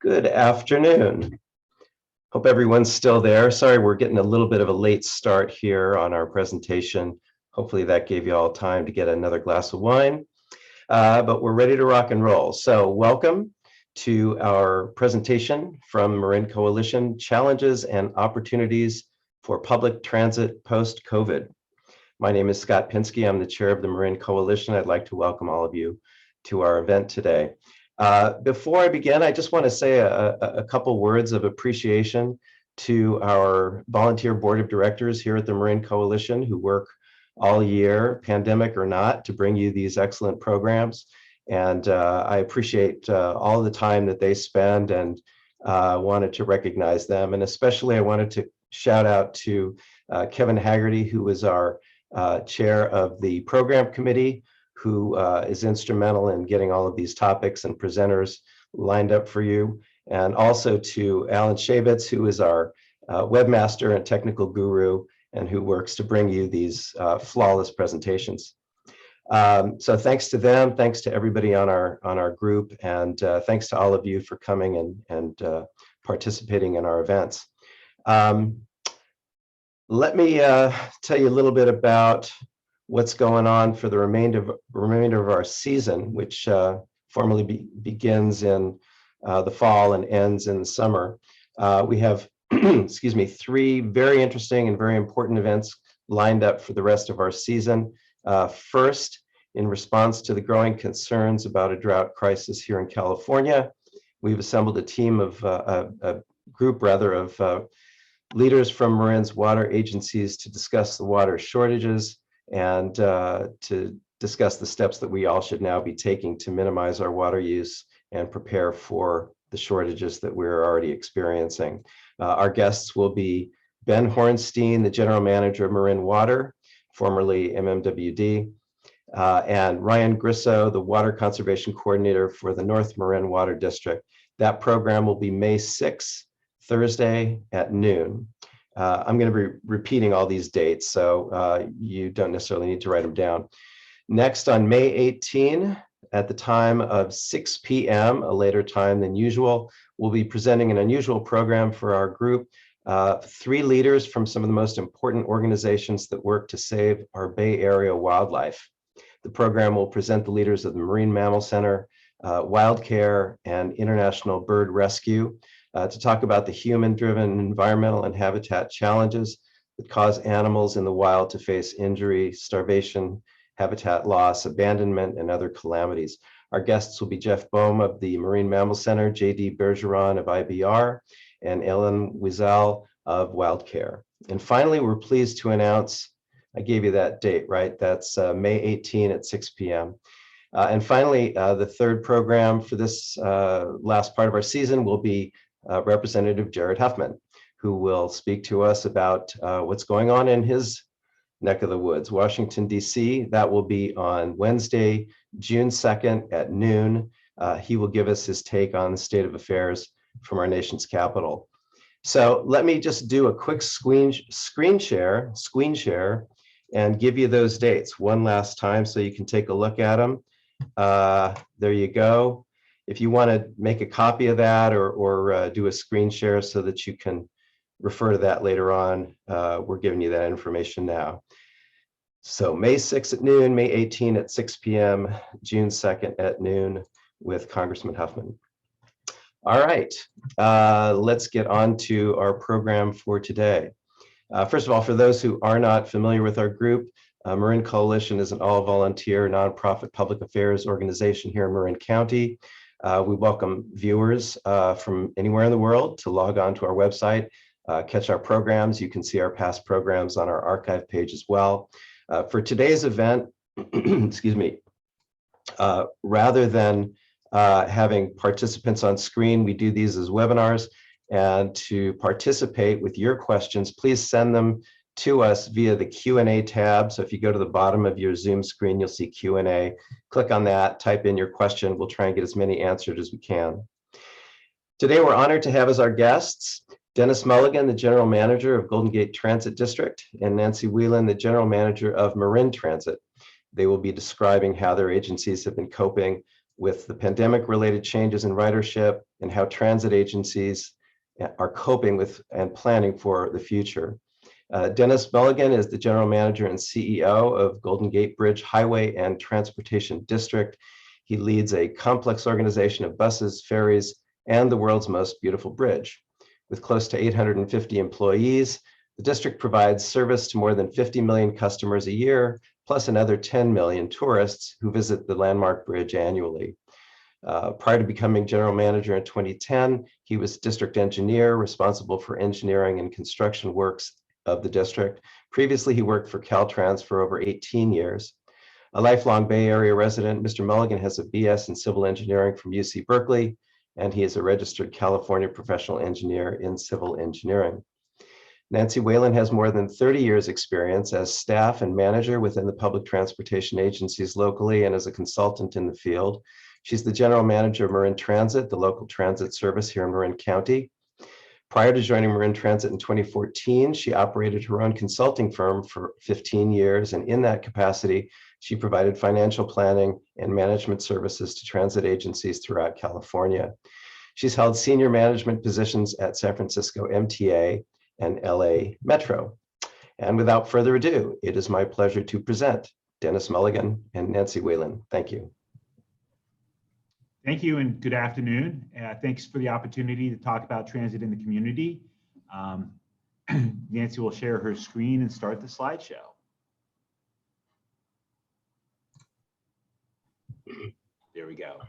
Good afternoon. Hope everyone's still there. Sorry, we're getting a little bit of a late start here on our presentation. Hopefully that gave you all time to get another glass of wine, but we're ready to rock and roll. So welcome to our presentation from Marin Coalition, Challenges and Opportunities for Public Transit Post-COVID. My name is Scott Pinsky. I'm the chair of the Marin Coalition. I'd like to welcome all of you to our event today. Before I begin, I just want to say a couple words of appreciation to our volunteer board of directors here at the Marin Coalition who work all year, pandemic or not, to bring you these excellent programs. And I appreciate all the time that they spend and wanted to recognize them. And especially I wanted to shout out to Kevin Haggerty, who is our chair of the program committee, who is instrumental in getting all of these topics and presenters lined up for you. And also to Alan Shabitz, who is our webmaster and technical guru, and who works to bring you these flawless presentations. So thanks to them, thanks to everybody on our group, and thanks to all of you for coming and participating in our events. Let me tell you a little bit about what's going on for the remainder of our season, which formally begins in the fall and ends in the summer. We have, excuse me, 3 very interesting and very important events lined up for the rest of our season. First, in response to the growing concerns about a drought crisis here in California, we've assembled a team of, a group rather, of leaders from Marin's water agencies to discuss the water shortages and to discuss the steps that we all should now be taking to minimize our water use and prepare for the shortages that we're already experiencing. Our guests will be Ben Hornstein, the general manager of Marin Water, formerly MMWD, and Ryan Grisso, the water conservation coordinator for the North Marin Water District. That program will be May 6th, Thursday at noon. I'm going to be repeating all these dates, so you don't necessarily need to write them down. Next, on May 18, at the time of 6 p.m., a later time than usual, we'll be presenting an unusual program for our group. 3 leaders from some of the most important organizations that work to save our Bay Area wildlife. The program will present the leaders of the Marine Mammal Center, Wild Care, and International Bird Rescue, to talk about the human-driven environmental and habitat challenges that cause animals in the wild to face injury, starvation, habitat loss, abandonment, and other calamities. Our guests will be Jeff Boehm of the Marine Mammal Center, J.D. Bergeron of IBR, and Ellen Wiesel of Wild Care. And finally, we're pleased to announce, I gave you that date, right? That's May 18 at 6 p.m. And finally, the third program for this last part of our season will be Representative Jared Huffman, who will speak to us about what's going on in his neck of the woods, Washington, D.C. That will be on Wednesday, June 2nd at noon. He will give us his take on the state of affairs from our nation's capital. So let me just do a quick screen share, and give you those dates one last time so you can take a look at them. There you go. If you want to make a copy of that or do a screen share so that you can refer to that later on, we're giving you that information now. So May 6th at noon, May 18 at 6 p.m., June 2nd at noon with Congressman Huffman. All right, let's get on to our program for today. First of all, for those who are not familiar with our group, Marin Coalition is an all-volunteer nonprofit public affairs organization here in Marin County. We welcome viewers from anywhere in the world to log on to our website, catch our programs. You can see our past programs on our archive page as well. For today's event, excuse me, rather than having participants on screen, we do these as webinars. And to participate with your questions, please send them to us via the Q&A tab. So if you go to the bottom of your Zoom screen, you'll see Q&A. Click on that, type in your question. We'll try and get as many answered as we can. Today, we're honored to have as our guests Denis Mulligan, the General Manager of Golden Gate Transit District, and Nancy Whelan, the General Manager of Marin Transit. They will be describing how their agencies have been coping with the pandemic-related changes in ridership and how transit agencies are coping with and planning for the future. Denis Mulligan is the General Manager and CEO of Golden Gate Bridge Highway and Transportation District. He leads a complex organization of buses, ferries, and the world's most beautiful bridge. With close to 850 employees, the district provides service to more than 50 million customers a year, plus another 10 million tourists who visit the landmark bridge annually. Prior to becoming general manager in 2010, he was district engineer responsible for engineering and construction works of the district. Previously, he worked for Caltrans for over 18 years. A lifelong Bay Area resident, Mr. Mulligan has a BS in civil engineering from UC Berkeley, and he is a registered California professional engineer in civil engineering. Nancy Whelan has more than 30 years experience as staff and manager within the public transportation agencies locally and as a consultant in the field. She's the general manager of Marin Transit, the local transit service here in Marin County. Prior to joining Marin Transit in 2014, she operated her own consulting firm for 15 years, and in that capacity, she provided financial planning and management services to transit agencies throughout California. She's held senior management positions at San Francisco MTA and LA Metro. And without further ado, it is my pleasure to present Denis Mulligan and Nancy Whelan. Thank you. Thank you and good afternoon. Thanks for the opportunity to talk about transit in the community. Nancy will share her screen and start the slideshow. There we go.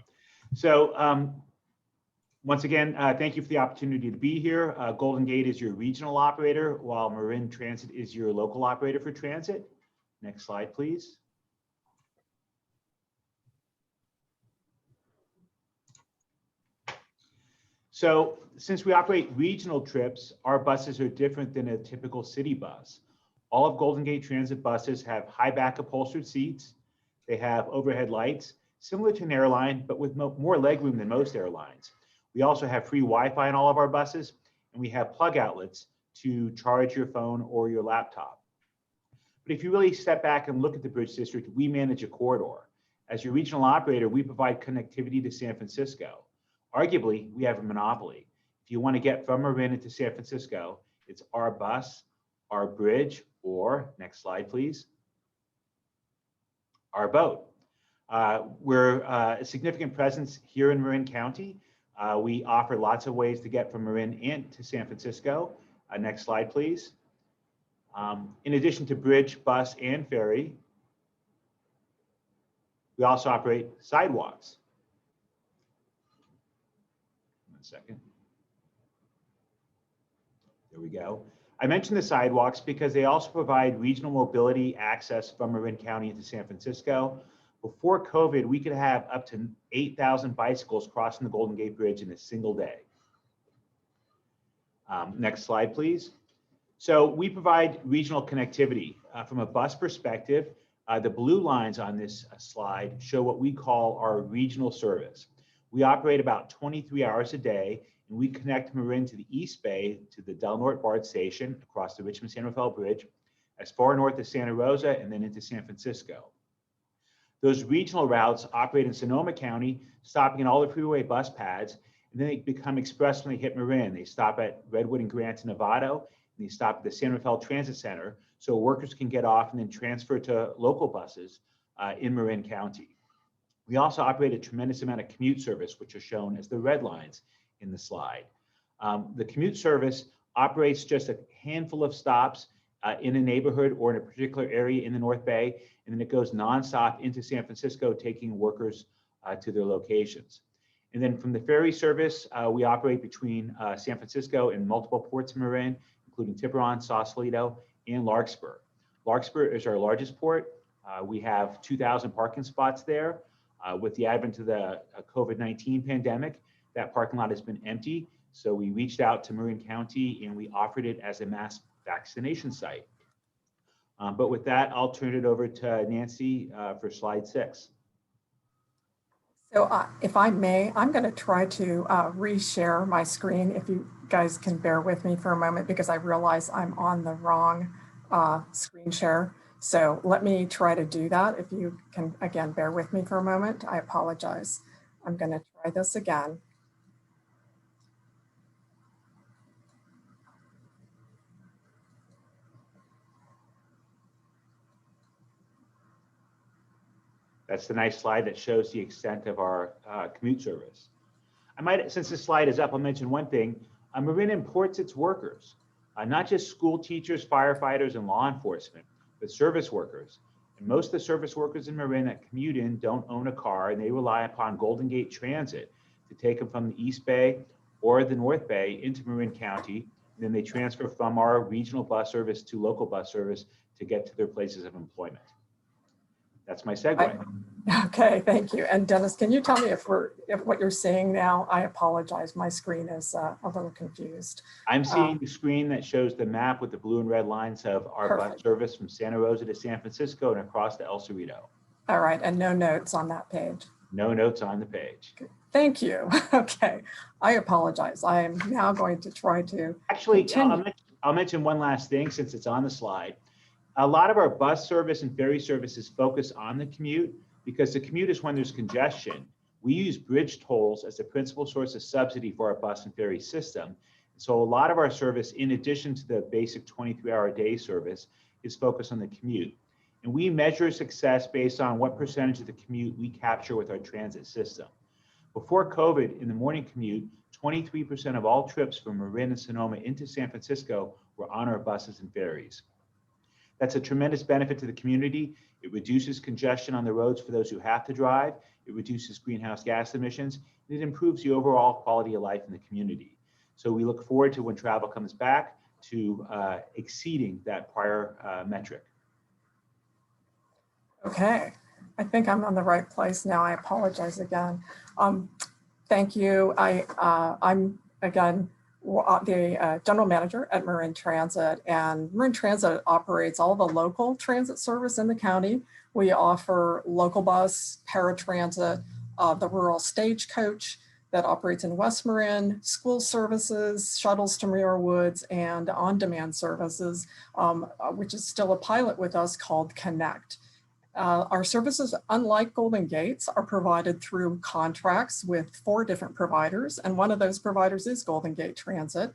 So once again, thank you for the opportunity to be here. Golden Gate is your regional operator, while Marin Transit is your local operator for transit. Next slide, please. So since we operate regional trips, our buses are different than a typical city bus. All of Golden Gate Transit buses have high back upholstered seats. They have overhead lights, similar to an airline, but with more legroom than most airlines. We also have free Wi-Fi in all of our buses, and we have plug outlets to charge your phone or your laptop. But if you really step back and look at the Bridge District, we manage a corridor. As your regional operator, we provide connectivity to San Francisco. Arguably, we have a monopoly. If you want to get from Marin to San Francisco, it's our bus, our bridge, or, next slide, please, our boat. We're a significant presence here in Marin County. We offer lots of ways to get from Marin and to San Francisco. Next slide, please. In addition to bridge, bus, and ferry, we also operate sidewalks. Second. There we go. I mentioned the sidewalks because they also provide regional mobility access from Marin County into San Francisco. Before COVID, we could have up to 8,000 bicycles crossing the Golden Gate Bridge in a single day. Next slide, please. So we provide regional connectivity. From a bus perspective, the blue lines on this slide show what we call our regional service. We operate about 23 hours a day, and we connect Marin to the East Bay, to the Del Norte BART station across the Richmond-Centerfell Bridge, as far north as Santa Rosa, and then into San Francisco. Those regional routes operate in Sonoma County, stopping at all the freeway bus pads, and then they become express when they hit Marin. They stop at Redwood and Grant and Novato, and they stop at the Centerfell Transit Center, so workers can get off and then transfer to local buses in Marin County. We also operate a tremendous amount of commute service, which are shown as the red lines in the slide. The commute service operates just a handful of stops in a neighborhood or in a particular area in the North Bay, and then it goes nonstop into San Francisco, taking workers to their locations. And then from the ferry service, we operate between San Francisco and multiple ports in Marin, including Tiburon, Sausalito, and Larkspur. Larkspur is our largest port. We have 2,000 parking spots there. With the advent of the COVID-19 pandemic, that parking lot has been empty. So we reached out to Marin County and we offered it as a mass vaccination site. But with that, I'll turn it over to Nancy for slide 6. So if I may, I'm going to try to reshare my screen if you guys can bear with me for a moment, because I realize I'm on the wrong screen share. So let me try to do that. If you can, again, bear with me for a moment, I apologize. I'm going to try this again. That's the nice slide that shows the extent of our commute service. I might, since this slide is up, I'll mention one thing. Marin imports its workers, not just school teachers, firefighters, and law enforcement, but service workers. And most of the service workers in Marin that commute in don't own a car, and they rely upon Golden Gate Transit to take them from the East Bay or the North Bay into Marin County. And then they transfer from our regional bus service to local bus service to get to their places of employment. That's my segue. Okay, thank you. And Dennis, can you tell me if what you're seeing now? I apologize, my screen is a little confused. I'm seeing the screen that shows the map with the blue and red lines of our bus service from Santa Rosa to San Francisco and across to El Cerrito. All right, and no notes on that page. No notes on the page. Thank you. Okay, I apologize. I am now going to try to actually I'll mention one last thing since it's on the slide. A lot of our bus service and ferry services focus on the commute because the commute is when there's congestion. We use bridge tolls as the principal source of subsidy for our bus and ferry system. So a lot of our service, in addition to the basic 23-hour-a-day service, is focused on the commute. And we measure success based on what percentage of the commute we capture with our transit system. Before COVID, in the morning commute, 23% of all trips from Marin and Sonoma into San Francisco were on our buses and ferries. That's a tremendous benefit to the community. It reduces congestion on the roads for those who have to drive. It reduces greenhouse gas emissions, and it improves the overall quality of life in the community. So we look forward to when travel comes back to exceeding that prior metric. Okay, I think I'm on the right place now. I apologize again. Thank you. I'm again the general manager at Marin Transit, and Marin Transit operates all the local transit service in the county. We offer local bus, paratransit, the rural stagecoach that operates in West Marin, school services, shuttles to Muir Woods, and on-demand services, which is still a pilot with us called Connect. Our services, unlike Golden Gates, are provided through contracts with 4 different providers, and one of those providers is Golden Gate Transit.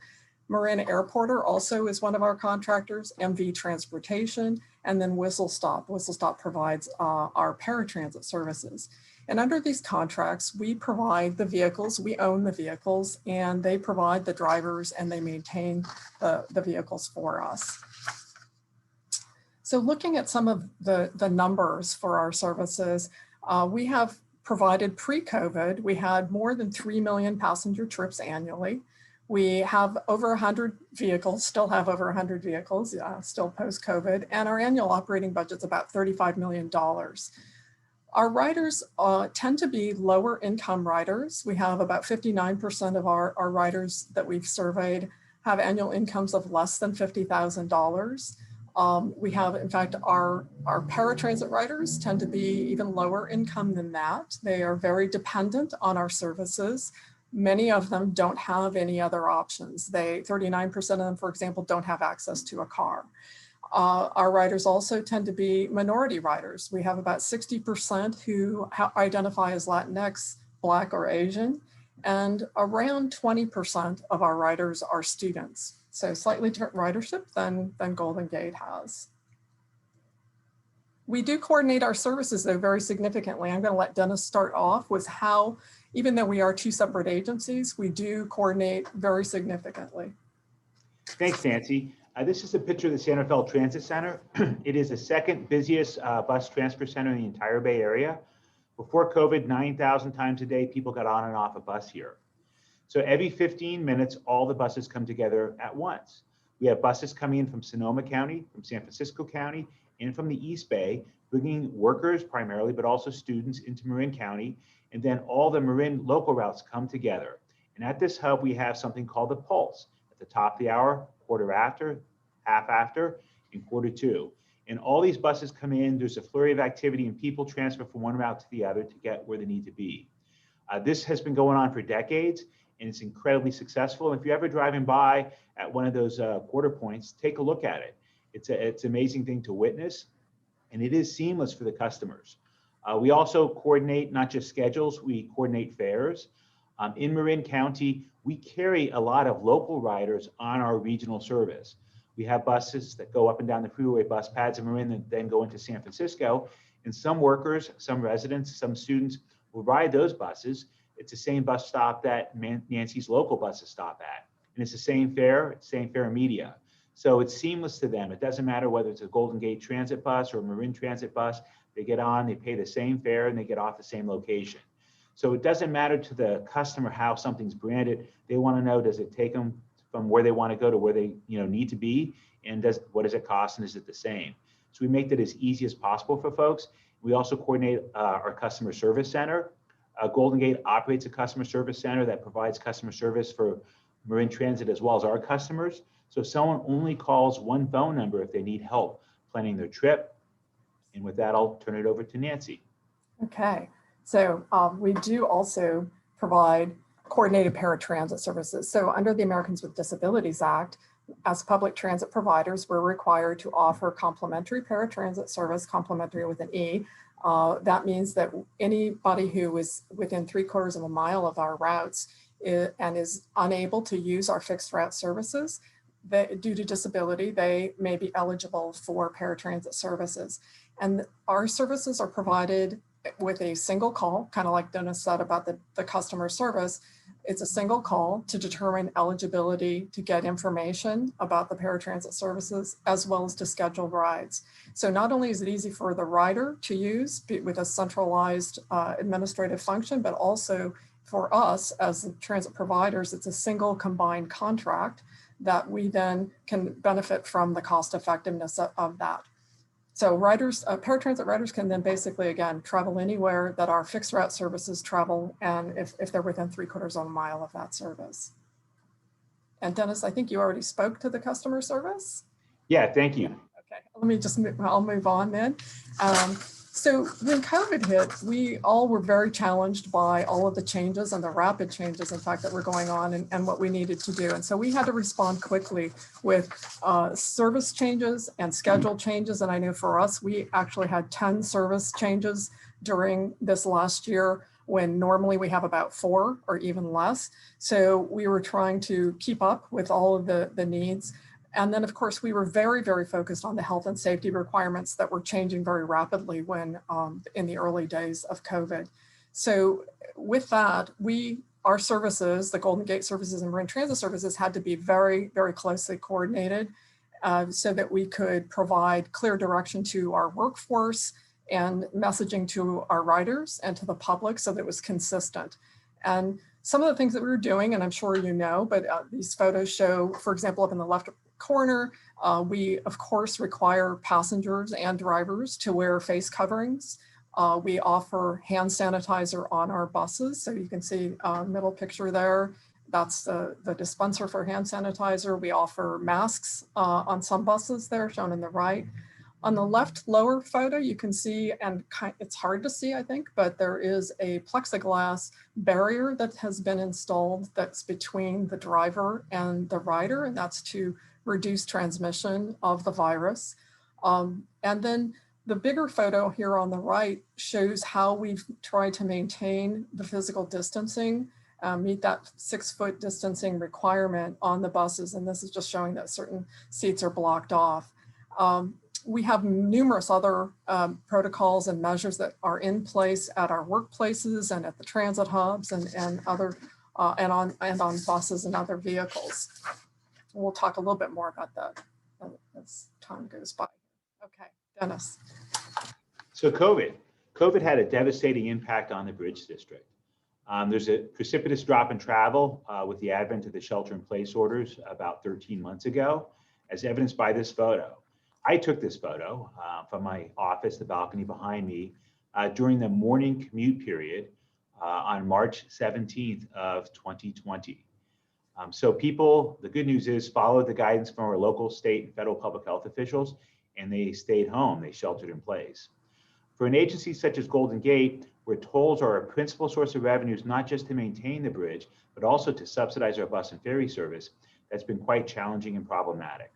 Marin Airporter also is one of our contractors, MV Transportation, and then Whistle Stop. Whistle Stop provides our paratransit services. And under these contracts, we provide the vehicles, we own the vehicles, and they provide the drivers and they maintain the vehicles for us. So looking at some of the numbers for our services, we have provided pre-COVID, we had more than 3 million passenger trips annually. We have over 100 vehicles, still have over 100 vehicles, still post-COVID, and our annual operating budget's about $35 million. Our riders tend to be lower income riders. We have about 59% of our riders that we've surveyed have annual incomes of less than $50,000. We have, in fact, our paratransit riders tend to be even lower income than that. They are very dependent on our services. Many of them don't have any other options. 39% of them, for example, don't have access to a car. Our riders also tend to be minority riders. We have about 60% who identify as Latinx, Black, or Asian, and around 20% of our riders are students. So slightly different ridership than Golden Gate has. We do coordinate our services though very significantly. I'm going to let Dennis start off with how, even though we are 2 separate agencies, we do coordinate very significantly. Thanks, Nancy. This is a picture of the Centerfell Transit Center. It is the 2nd busiest bus transfer center in the entire Bay Area. Before COVID, 9,000 times a day, people got on and off a bus here. So every 15 minutes, all the buses come together at once. We have buses coming in from Sonoma County, from San Francisco County, and from the East Bay, bringing workers primarily, but also students into Marin County. And then all the Marin local routes come together. And at this hub, we have something called the Pulse. At the top of the hour, quarter after, half after, and quarter to. And all these buses come in, there's a flurry of activity, and people transfer from one route to the other to get where they need to be. This has been going on for decades, and it's incredibly successful. And if you're ever driving by at one of those quarter points, take a look at it. It's an amazing thing to witness, and it is seamless for the customers. We also coordinate not just schedules, we coordinate fares. In Marin County, we carry a lot of local riders on our regional service. We have buses that go up and down the freeway bus pads in Marin and then go into San Francisco. And some workers, some residents, some students will ride those buses. It's the same bus stop that Nancy's local buses stop at. And it's the same fare media. So it's seamless to them. It doesn't matter whether it's a Golden Gate Transit bus or a Marin Transit bus. They get on, they pay the same fare, and they get off the same location. So it doesn't matter to the customer how something's branded. They want to know, does it take them from where they want to go to where they need to be? And what does it cost, and is it the same? So we make that as easy as possible for folks. We also coordinate our customer service center. Golden Gate operates a customer service center that provides customer service for Marin Transit as well as our customers. So someone only calls one phone number if they need help planning their trip. And with that, I'll turn it over to Nancy. Okay, so we do also provide coordinated paratransit services. So under the Americans with Disabilities Act, as public transit providers, we're required to offer complimentary paratransit service, complimentary with an E. That means that anybody who is within 3/4 of a mile of our routes and is unable to use our fixed route services, due to disability, they may be eligible for paratransit services. And our services are provided with a single call, kind of like Dennis said about the customer service. It's a single call to determine eligibility to get information about the paratransit services, as well as to schedule rides. So not only is it easy for the rider to use with a centralized administrative function, but also for us as transit providers, it's a single combined contract that we then can benefit from the cost effectiveness of that. So riders, paratransit riders can then basically, again, travel anywhere that our fixed route services travel, and if they're within 3/4 of a mile of that service. And Dennis, I think you already spoke to the customer service. Yeah, thank you. Okay, I'll move on then. So when COVID hit, we all were very challenged by all of the changes and the rapid changes, in fact, that were going on and what we needed to do. And so we had to respond quickly with service changes and schedule changes. And I know for us, we actually had 10 service changes during this last year, when normally we have about 4 or even less. So we were trying to keep up with all of the needs. And then, of course, we were very, very focused on the health and safety requirements that were changing very rapidly when in the early days of COVID. So with that, our services, the Golden Gate services and Marin Transit services, had to be very, very closely coordinated so that we could provide clear direction to our workforce and messaging to our riders and to the public so that it was consistent. And some of the things that we were doing, and I'm sure you know, but these photos show, for example, up in the left corner, we of course require passengers and drivers to wear face coverings. We offer hand sanitizer on our buses. So you can see middle picture there, that's the dispenser for hand sanitizer. We offer masks on some buses there, shown in the right. On the left lower photo, you can see, and it's hard to see, I think, but there is a plexiglass barrier that has been installed that's between the driver and the rider, and that's to reduce transmission of the virus. And then the bigger photo here on the right shows how we've tried to maintain the physical distancing, meet that 6-foot distancing requirement on the buses. And this is just showing that certain seats are blocked off. We have numerous other protocols and measures that are in place at our workplaces and at the transit hubs and other and on buses and other vehicles. We'll talk a little bit more about that as time goes by. Okay, Dennis. So COVID had a devastating impact on the Bridge District. There's a precipitous drop in travel with the advent of the shelter-in-place orders about 13 months ago, as evidenced by this photo. I took this photo from my office, the balcony behind me, during the morning commute period on March 17th of 2020. So people, the good news is, followed the guidance from our local, state, and federal public health officials, and they stayed home, they sheltered in place. For an agency such as Golden Gate, where tolls are a principal source of revenues, not just to maintain the bridge, but also to subsidize our bus and ferry service, that's been quite challenging and problematic.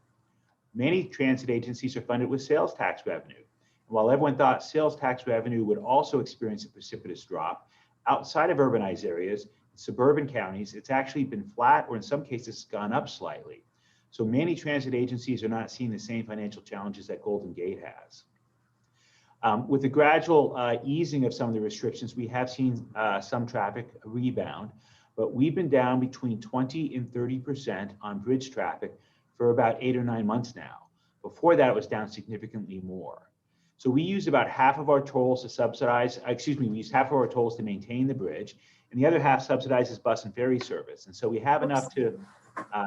Many transit agencies are funded with sales tax revenue. And While everyone thought sales tax revenue would also experience a precipitous drop, outside of urbanized areas, suburban counties, it's actually been flat or in some cases gone up slightly. So many transit agencies are not seeing the same financial challenges that Golden Gate has. With the gradual easing of some of the restrictions, we have seen some traffic rebound, but we've been down between 20 and 30% on bridge traffic for about 8 or 9 months now. Before that, it was down significantly more. So we use about half of our tolls to subsidize, we use half of our tolls to maintain the bridge, and the other half subsidizes bus and ferry service. And so we have enough to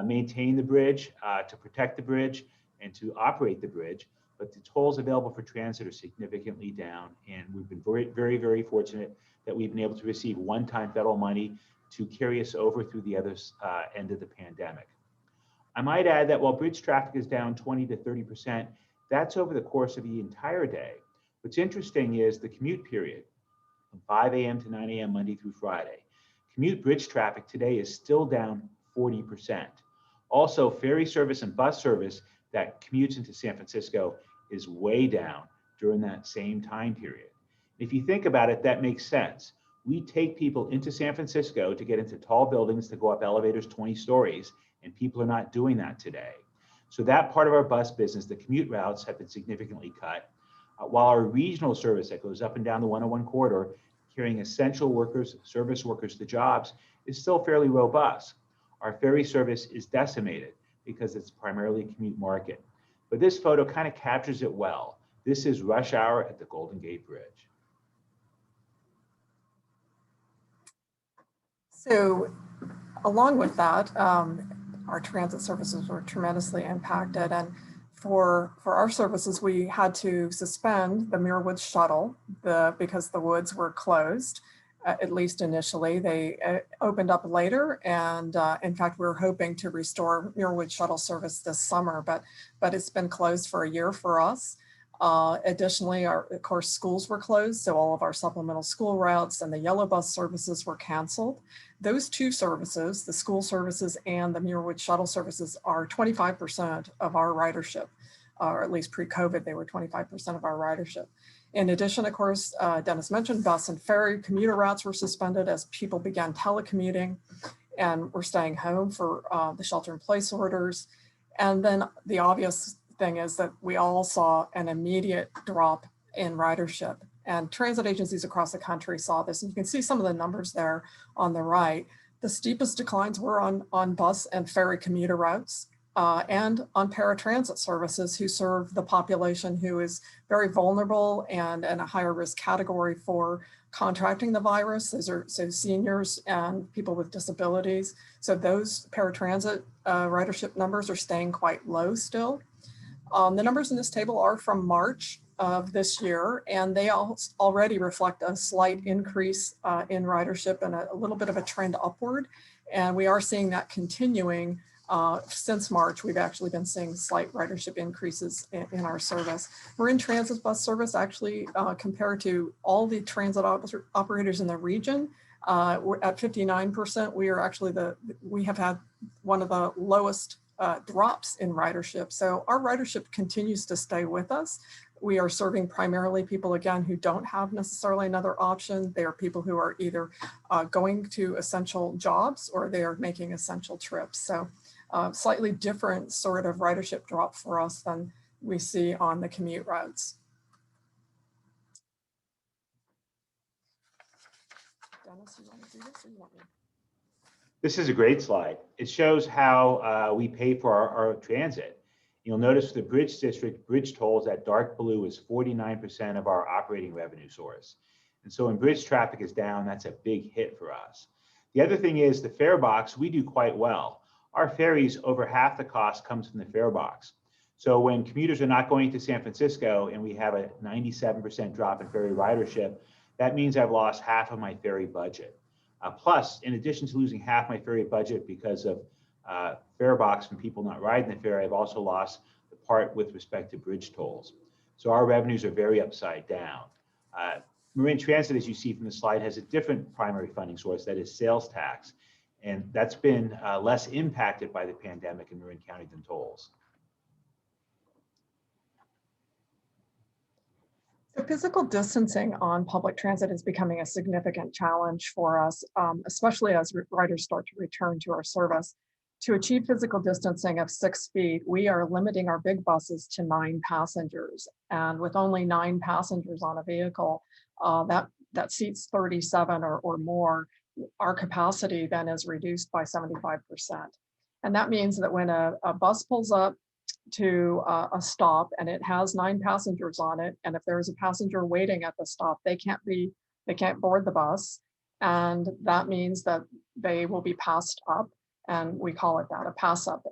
maintain the bridge, to protect the bridge, and to operate the bridge. But the tolls available for transit are significantly down, and we've been very, very fortunate that we've been able to receive one-time federal money to carry us over through the other end of the pandemic. I might add that while bridge traffic is down 20 to 30%, that's over the course of the entire day. What's interesting is the commute period from 5 a.m. to 9 a.m. Monday through Friday. Commute bridge traffic today is still down 40%. Also, ferry service and bus service that commutes into San Francisco is way down during that same time period. If you think about it, that makes sense. We take people into San Francisco to get into tall buildings to go up elevators 20 stories, and people are not doing that today. So that part of our bus business, the commute routes, have been significantly cut, while our regional service that goes up and down the 101 corridor, carrying essential workers, service workers to jobs, is still fairly robust. Our ferry service is decimated because it's primarily a commute market. But this photo kind of captures it well. This is rush hour at the Golden Gate Bridge. So along with that, our transit services were tremendously impacted. And for our services, we had to suspend the Muir Woods shuttle because the woods were closed, at least initially. They opened up later. And in fact, we were hoping to restore Muir Woods shuttle service this summer, but it's been closed for a year for us. Additionally, of course, schools were closed, so all of our supplemental school routes and the yellow bus services were canceled. Those two services, the school services and the Muir Woods shuttle services, are 25% of our ridership, or at least pre-COVID, they were 25% of our ridership. In addition, of course, Dennis mentioned bus and ferry commuter routes were suspended as people began telecommuting and were staying home for the shelter-in-place orders. And then the obvious thing is that we all saw an immediate drop in ridership, and transit agencies across the country saw this. And you can see some of the numbers there on the right. The steepest declines were on bus and ferry commuter routes and on paratransit services who serve the population who is very vulnerable and in a higher risk category for contracting the virus. Those are seniors and people with disabilities. So those paratransit ridership numbers are staying quite low still. The numbers in this table are from March of this year, and they already reflect a slight increase in ridership and a little bit of a trend upward. And we are seeing that continuing since March. We've actually been seeing slight ridership increases in our service. Marin Transit bus service actually, compared to all the transit operators in the region, we're at 59%. We are actually we have had one of the lowest drops in ridership. So our ridership continues to stay with us. We are serving primarily people, again, who don't have necessarily another option. They are people who are either going to essential jobs or they are making essential trips. So slightly different sort of ridership drop for us than we see on the commute routes. Dennis, you want to do this or you want me? This is a great slide. It shows how we pay for our transit. You'll notice the bridge district, bridge tolls, that dark blue is 49% of our operating revenue source. And so when bridge traffic is down, that's a big hit for us. The other thing is the fare box, we do quite well. Our ferries, over half the cost comes from the fare box. So when commuters are not going to San Francisco and we have a 97% drop in ferry ridership, that means I've lost half of my ferry budget. Plus, in addition to losing half my ferry budget because of fare box from people not riding the ferry, I've also lost the part with respect to bridge tolls. So our revenues are very upside down. Marin Transit, as you see from the slide, has a different primary funding source, that is sales tax. And that's been less impacted by the pandemic in Marin County than tolls. physical distancing on public transit is becoming a significant challenge for us, especially as riders start to return to our service. To achieve physical distancing of 6 feet, we are limiting our big buses to 9 passengers. And with only 9 passengers on a vehicle, that seats 37 or more, our capacity then is reduced by 75%. And that means that when a bus pulls up to a stop and it has 9 passengers on it, and if there's a passenger waiting at the stop, they can't board the bus, and that means that they will be passed up, and we call it that, a pass up.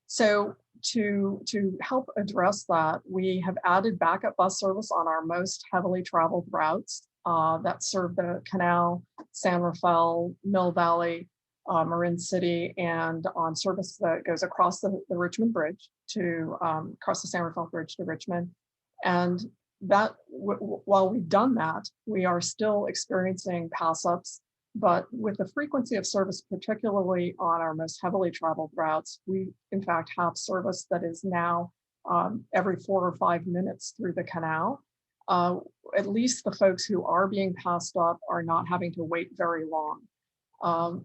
So to help address that, we have added backup bus service on our most heavily traveled routes that serve the Canal, San Rafael, Mill Valley, Marin City, and on service that goes across the Richmond Bridge to across the San Rafael Bridge to Richmond. And that while we've done that, we are still experiencing pass-ups, but with the frequency of service, particularly on our most heavily traveled routes, we in fact have service that is now every 4 or 5 minutes through the canal. At least the folks who are being passed up are not having to wait very long.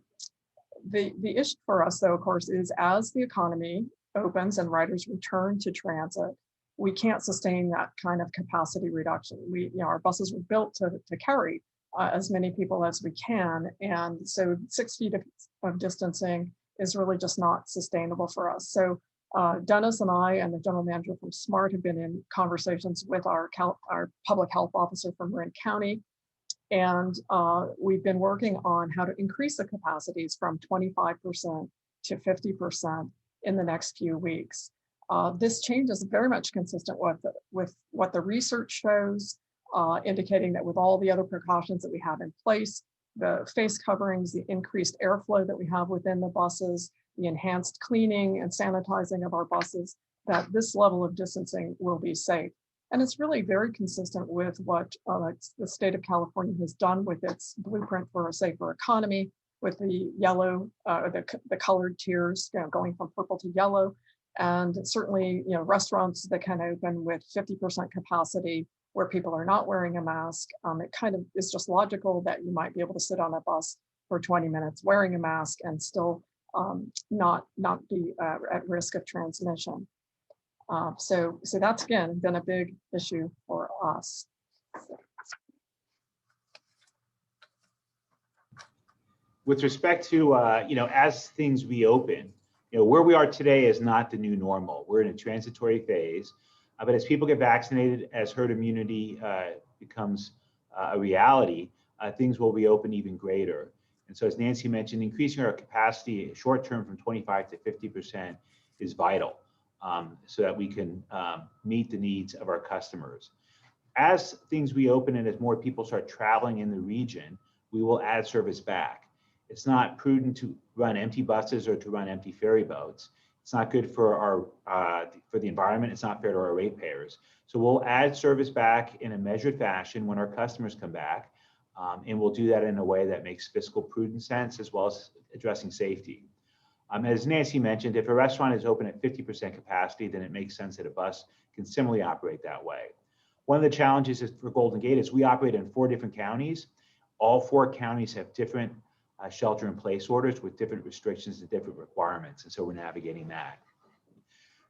The issue for us, though, of course, is as the economy opens and riders return to transit, we can't sustain that kind of capacity reduction. Our buses were built to carry as many people as we can, and so 6 feet of distancing is really just not sustainable for us. So Denis and I and the general manager from SMART have been in conversations with our public health officer from Marin County. And we've been working on how to increase the capacities from 25% to 50% in the next few weeks. This change is very much consistent with what the research shows, indicating that with all the other precautions that we have in place, the face coverings, the increased airflow that we have within the buses, the enhanced cleaning and sanitizing of our buses, that this level of distancing will be safe. And it's really very consistent with what the state of California has done with its blueprint for a safer economy, with the yellow, the colored tiers, going from purple to yellow. And certainly, restaurants that can open with 50% capacity where people are not wearing a mask, it kind of is just logical that you might be able to sit on a bus for 20 minutes wearing a mask and still not be at risk of transmission. So that's, again, been a big issue for us. With respect to, as things reopen, where we are today is not the new normal. We're in a transitory phase, but as people get vaccinated, as herd immunity becomes a reality, things will reopen even greater. And so as Nancy mentioned, increasing our capacity short-term from 25 to 50% is vital. So that we can meet the needs of our customers. As things reopen and as more people start traveling in the region, we will add service back. It's not prudent to run empty buses or to run empty ferry boats. It's not good for for the environment. It's not fair to our ratepayers. So we'll add service back in a measured fashion when our customers come back, and we'll do that in a way that makes fiscal prudent sense as well as addressing safety. As Nancy mentioned, if a restaurant is open at 50% capacity, then it makes sense that a bus can similarly operate that way. One of the challenges for Golden Gate is we operate in 4 different counties. All 4 counties have different shelter-in-place orders with different restrictions and different requirements, and so we're navigating that.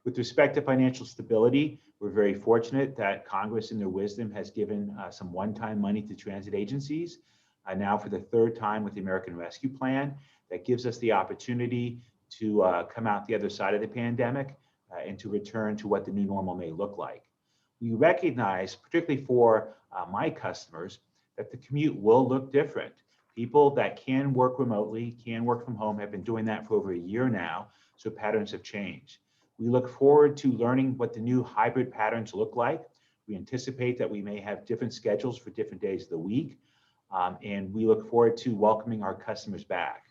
With respect to financial stability, we're very fortunate that Congress, in their wisdom, has given some one-time money to transit agencies, now for the 3rd time with the American Rescue Plan. That gives us the opportunity to come out the other side of the pandemic and to return to what the new normal may look like. We recognize, particularly for my customers, that the commute will look different. People that can work remotely, can work from home, have been doing that for over a year now, so patterns have changed. We look forward to learning what the new hybrid patterns look like. We anticipate that we may have different schedules for different days of the week, and we look forward to welcoming our customers back.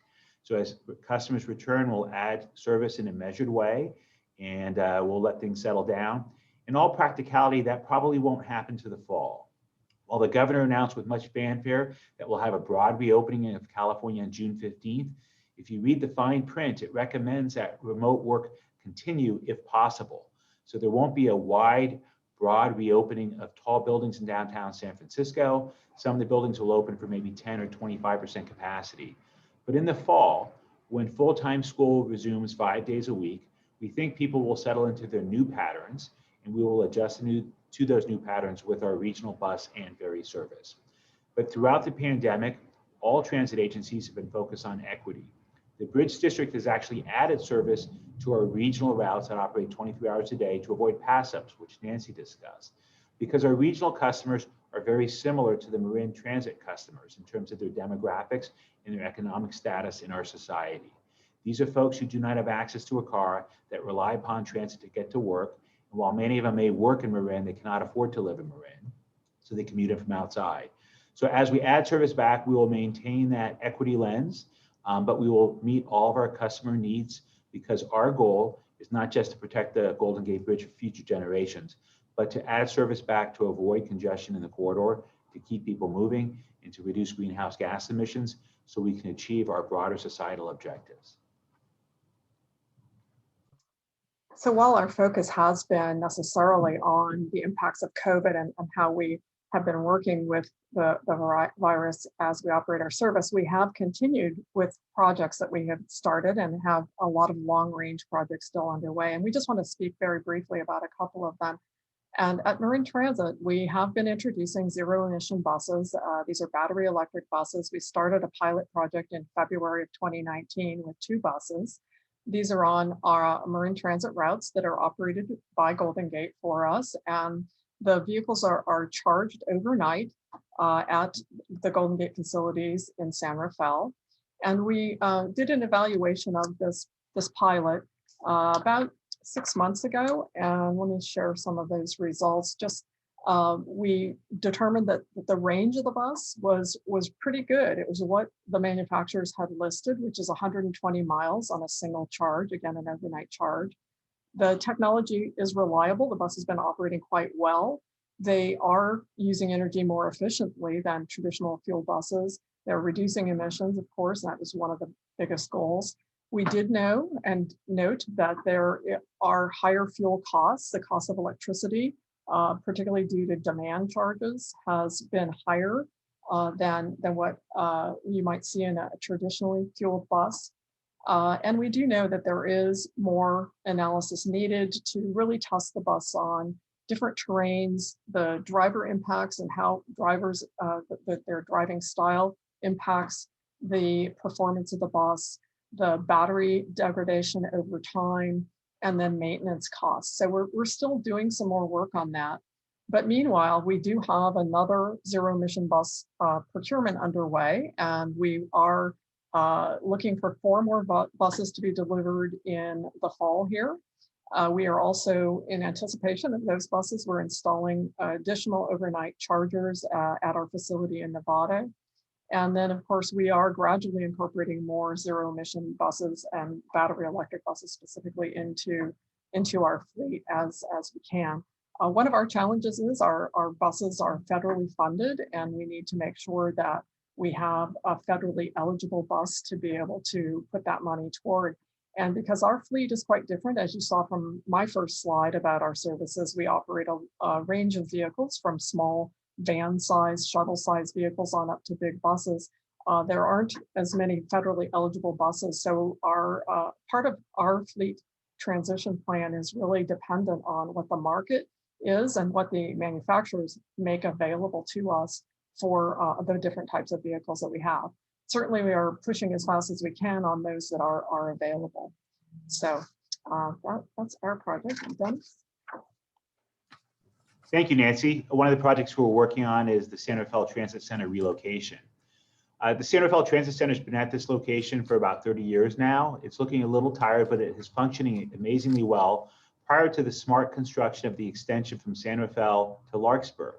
So as customers return, we'll add service in a measured way, and we'll let things settle down. In all practicality, that probably won't happen to the fall. While the governor announced with much fanfare that we'll have a broad reopening of California on June 15th, if you read the fine print, it recommends that remote work continue if possible. So there won't be a wide, broad reopening of tall buildings in downtown San Francisco. Some of the buildings will open for maybe 10 or 25% capacity. But in the fall, when full-time school resumes 5 days a week, we think people will settle into their new patterns, and we will adjust to those new patterns with our regional bus and ferry service. But throughout the pandemic, all transit agencies have been focused on equity. The Bridge District has actually added service to our regional routes that operate 23 hours a day to avoid pass-ups, which Nancy discussed, because our regional customers are very similar to the Marin Transit customers in terms of their demographics and their economic status in our society. These are folks who do not have access to a car, that rely upon transit to get to work, and while many of them may work in Marin, they cannot afford to live in Marin, so they commute in from outside. So as we add service back, we will maintain that equity lens, but we will meet all of our customer needs, because our goal is not just to protect the Golden Gate Bridge for future generations, but to add service back to avoid congestion in the corridor, to keep people moving, and to reduce greenhouse gas emissions so we can achieve our broader societal objectives. So while our focus has been necessarily on the impacts of COVID and how we have been working with the virus as we operate our service, we have continued with projects that we have started and have a lot of long-range projects still underway. And we just want to speak very briefly about a couple of them. And at Marin Transit, we have been introducing zero-emission buses. These are battery electric buses. We started a pilot project in February of 2019 with 2 buses. These are on our Marin Transit routes that are operated by Golden Gate for us. And the vehicles are charged overnight at the Golden Gate facilities in Centerfell. And we did an evaluation of this pilot about 6 months ago. And let me share some of those results. Just we determined that the range of the bus was pretty good. It was what the manufacturers had listed, which is 120 miles on a single charge, again, an overnight charge. The technology is reliable. The bus has been operating quite well. They are using energy more efficiently than traditional fuel buses. They're reducing emissions, of course, and that was one of the biggest goals. We did know and note that there are higher fuel costs. The cost of electricity, particularly due to demand charges, has been higher than what you might see in a traditionally fueled bus. And we do know that there is more analysis needed to really test the bus on different terrains, the driver impacts and how drivers, their driving style impacts the performance of the bus, the battery degradation over time, and then maintenance costs. So we're still doing some more work on that. But meanwhile, we do have another zero emission bus procurement underway, and we are looking for 4 more buses to be delivered in the fall here. We are also in anticipation of those buses. We're installing additional overnight chargers at our facility in Nevada. And then, of course, we are gradually incorporating more zero emission buses and battery electric buses specifically into our fleet as we can. One of our challenges is our buses are federally funded, and we need to make sure that we have a federally eligible bus to be able to put that money toward. And because our fleet is quite different, as you saw from my first slide about our services, we operate a range of vehicles from small van size, shuttle size vehicles on up to big buses. There aren't as many federally eligible buses. So our part of our fleet transition plan is really dependent on what the market is and what the manufacturers make available to us for the different types of vehicles that we have. Certainly, we are pushing as fast as we can on those that are available. So that's our project. I'm done. Thank you, Nancy. One of the projects we're working on is the Centerfell Transit Center relocation. The Centerfell Transit Center has been at this location for about 30 years now. It's looking a little tired, but it is functioning amazingly well prior to the smart construction of the extension from Centerfell to Larkspur.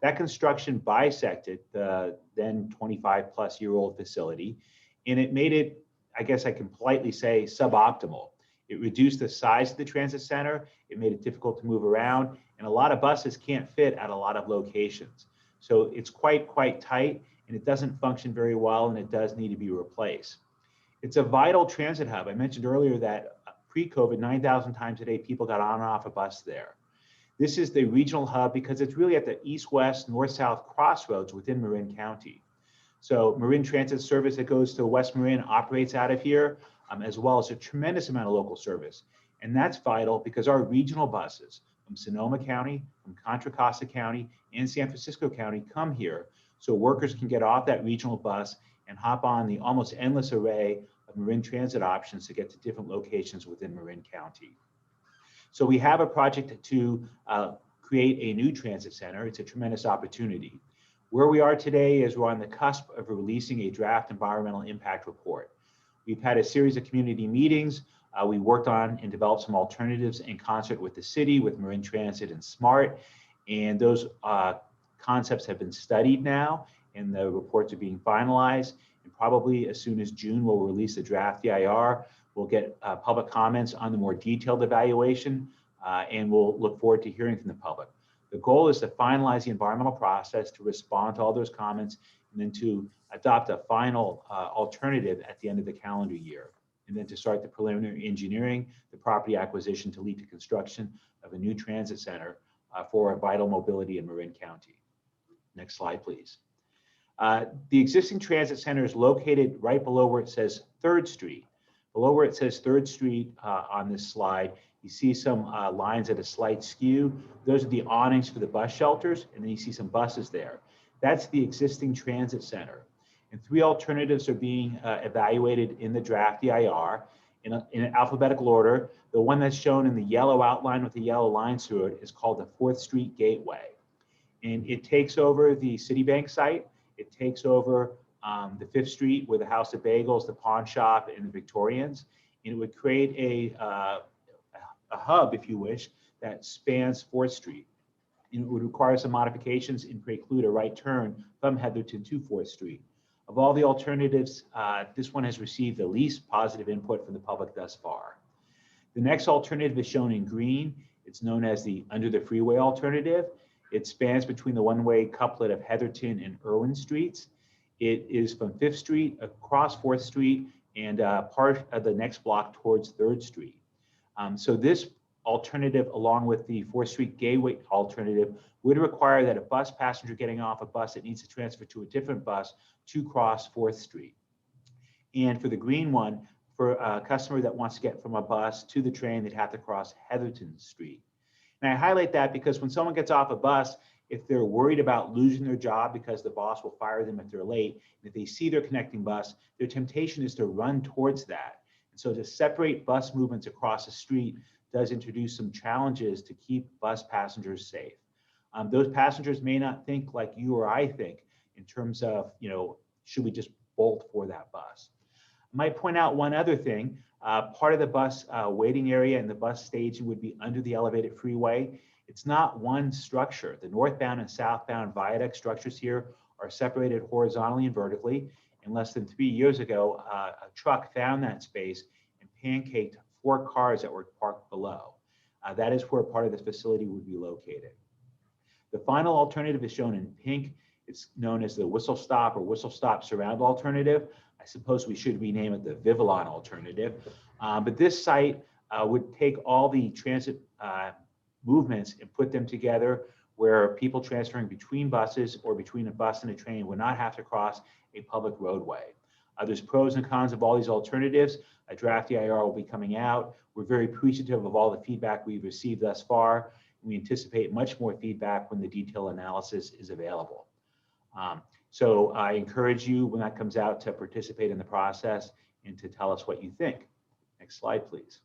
That construction bisected the then 25-plus-year-old facility, and it made it, I guess I can politely say, suboptimal. It reduced the size of the transit center, it made it difficult to move around, and a lot of buses can't fit at a lot of locations. So it's quite tight, and it doesn't function very well, and it does need to be replaced. It's a vital transit hub. I mentioned earlier that pre-COVID, 9,000 times a day, people got on and off a bus there. This is the regional hub because it's really at the east-west, north-south crossroads within Marin County. So Marin Transit service that goes to West Marin operates out of here, as well as a tremendous amount of local service. And that's vital because our regional buses from Sonoma County, from Contra Costa County, and San Francisco County come here so workers can get off that regional bus and hop on the almost endless array of Marin Transit options to get to different locations within Marin County. So we have a project to create a new transit center. It's a tremendous opportunity. Where we are today is we're on the cusp of releasing a draft environmental impact report. We've had a series of community meetings. We worked on and developed some alternatives in concert with the city, with Marin Transit and SMART, and those concepts have been studied now, and the reports are being finalized. And probably as soon as June, we'll release the draft EIR. We'll get public comments on the more detailed evaluation, and we'll look forward to hearing from the public. The goal is to finalize the environmental process, to respond to all those comments, and then to adopt a final alternative at the end of the calendar year, and then to start the preliminary engineering, the property acquisition to lead to construction of a new transit center for vital mobility in Marin County. Next slide, please. The existing transit center is located right below where it says 3rd Street. Below where it says 3rd Street on this slide, you see some lines at a slight skew. Those are the awnings for the bus shelters, and then you see some buses there. That's the existing transit center. And 3 alternatives are being evaluated in the draft EIR in alphabetical order. The one that's shown in the yellow outline with the yellow lines through it is called the 4th Street Gateway. And it takes over the Citibank site. It takes over the 5th Street with the House of Bagels, the pawn shop, and the Victorians. And it would create a hub, if you wish, that spans 4th Street. And it would require some modifications and preclude a right turn from Heatherton to 4th Street. Of all the alternatives, this one has received the least positive input from the public thus far. The next alternative is shown in green. It's known as the under the freeway alternative. It spans between the one-way couplet of Heatherton and Irwin Streets. It is from 5th Street across 4th Street and part of the next block towards 3rd Street. So this alternative, along with the 4th Street Gateway alternative, would require that a bus passenger getting off a bus that needs to transfer to a different bus to cross 4th Street. And for the green one, for a customer that wants to get from a bus to the train, they'd have to cross Heatherton Street. And I highlight that because when someone gets off a bus, if they're worried about losing their job because the boss will fire them if they're late, and if they see their connecting bus, their temptation is to run towards that. And so to separate bus movements across the street does introduce some challenges to keep bus passengers safe. Those passengers may not think like you or I think in terms of, should we just bolt for that bus? I might point out one other thing. Part of the bus waiting area and the bus staging would be under the elevated freeway. It's not one structure. The northbound and southbound viaduct structures here are separated horizontally and vertically. And less than 3 years ago, a truck found that space and pancaked 4 cars that were parked below. That is where part of the facility would be located. The final alternative is shown in pink. It's known as the whistle stop or whistle stop surround alternative. I suppose we should rename it the Vivalon alternative. But this site would take all the transit movements and put them together where people transferring between buses or between a bus and a train would not have to cross a public roadway. There's pros and cons of all these alternatives. A draft EIR will be coming out. We're very appreciative of all the feedback we've received thus far. We anticipate much more feedback when the detailed analysis is available. So I encourage you when that comes out to participate in the process and to tell us what you think. Next slide, please.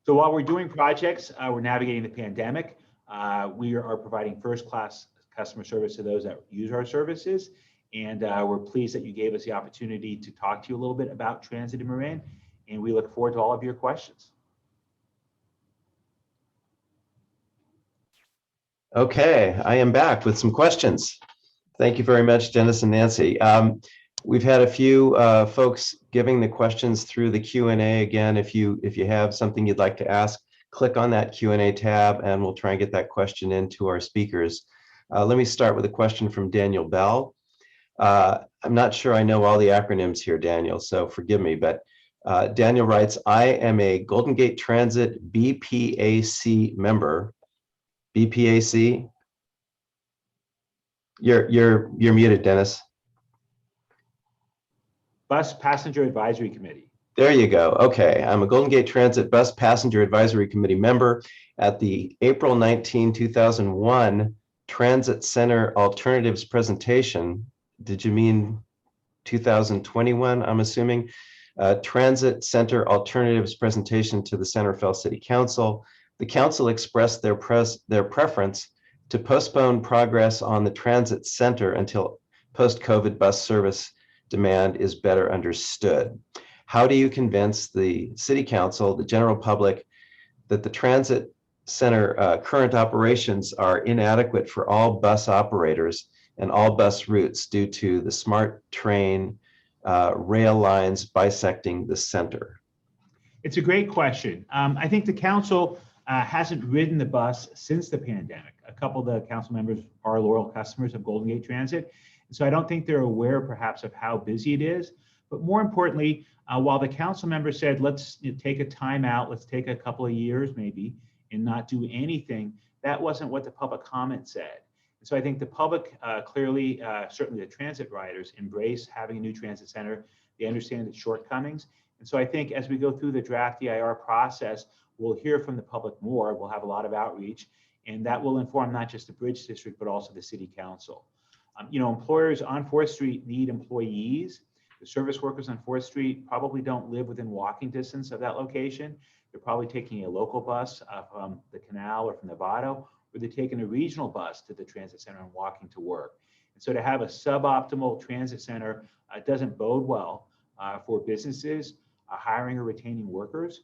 So while we're doing projects, we're navigating the pandemic. We are providing first-class customer service to those that use our services. And we're pleased that you gave us the opportunity to talk to you a little bit about transit in Marin. And we look forward to all of your questions. Okay, I am back with some questions. Thank you very much, Dennis and Nancy. We've had a few folks giving the questions through the Q&A. Again, if you have something you'd like to ask, click on that Q&A tab and we'll try and get that question into our speakers. Let me start with a question from Daniel Bell. I'm not sure I know all the acronyms here, Daniel, so forgive me, but Daniel writes, I am a Golden Gate Transit BPAC member BPAC? You're muted, Dennis. Bus Passenger Advisory Committee. There you go. Okay, I'm a Golden Gate Transit Bus Passenger Advisory Committee member. At the April 19, 2001 Transit Center Alternatives presentation, did you mean 2021, I'm assuming? Transit Center Alternatives presentation to the Centerfell City Council. The council expressed their preference to postpone progress on the transit center until post-COVID bus service demand is better understood. How do you convince the city council, the general public, that the transit center current operations are inadequate for all bus operators and all bus routes due to the smart train rail lines bisecting the center? It's a great question. I think the council hasn't ridden the bus since the pandemic. A couple of the council members are loyal customers of Golden Gate Transit. So I don't think they're aware perhaps of how busy it is. But more importantly, while the council member said, let's take a time out, let's take a couple of years maybe and not do anything, that wasn't what the public comment said. So I think the public clearly, certainly the transit riders, embrace having a new transit center. They understand its shortcomings. And so I think as we go through the draft EIR process, we'll hear from the public more. We'll have a lot of outreach, and that will inform not just the Bridge District, but also the City Council. Employers on 4th Street need employees. The service workers on 4th Street probably don't live within walking distance of that location. They're probably taking a local bus from the Canal or from Novato, or they're taking a regional bus to the transit center and walking to work. And so to have a suboptimal transit center doesn't bode well for businesses hiring or retaining workers.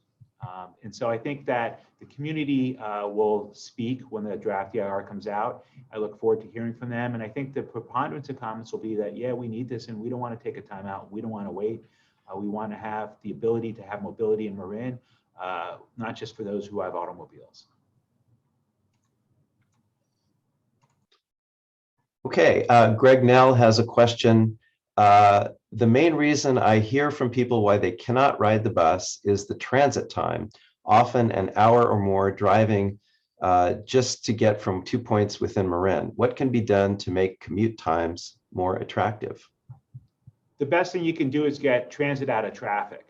And so I think that the community will speak when the draft EIR comes out. I look forward to hearing from them. And I think the preponderance of comments will be that, yeah, we need this and we don't want to take a time out. We don't want to wait. We want to have the ability to have mobility in Marin, not just for those who have automobiles. Okay, Greg Nell has a question. The main reason I hear from people why they cannot ride the bus is the transit time, often an hour or more driving just to get from 2 points within Marin. What can be done to make commute times more attractive? The best thing you can do is get transit out of traffic.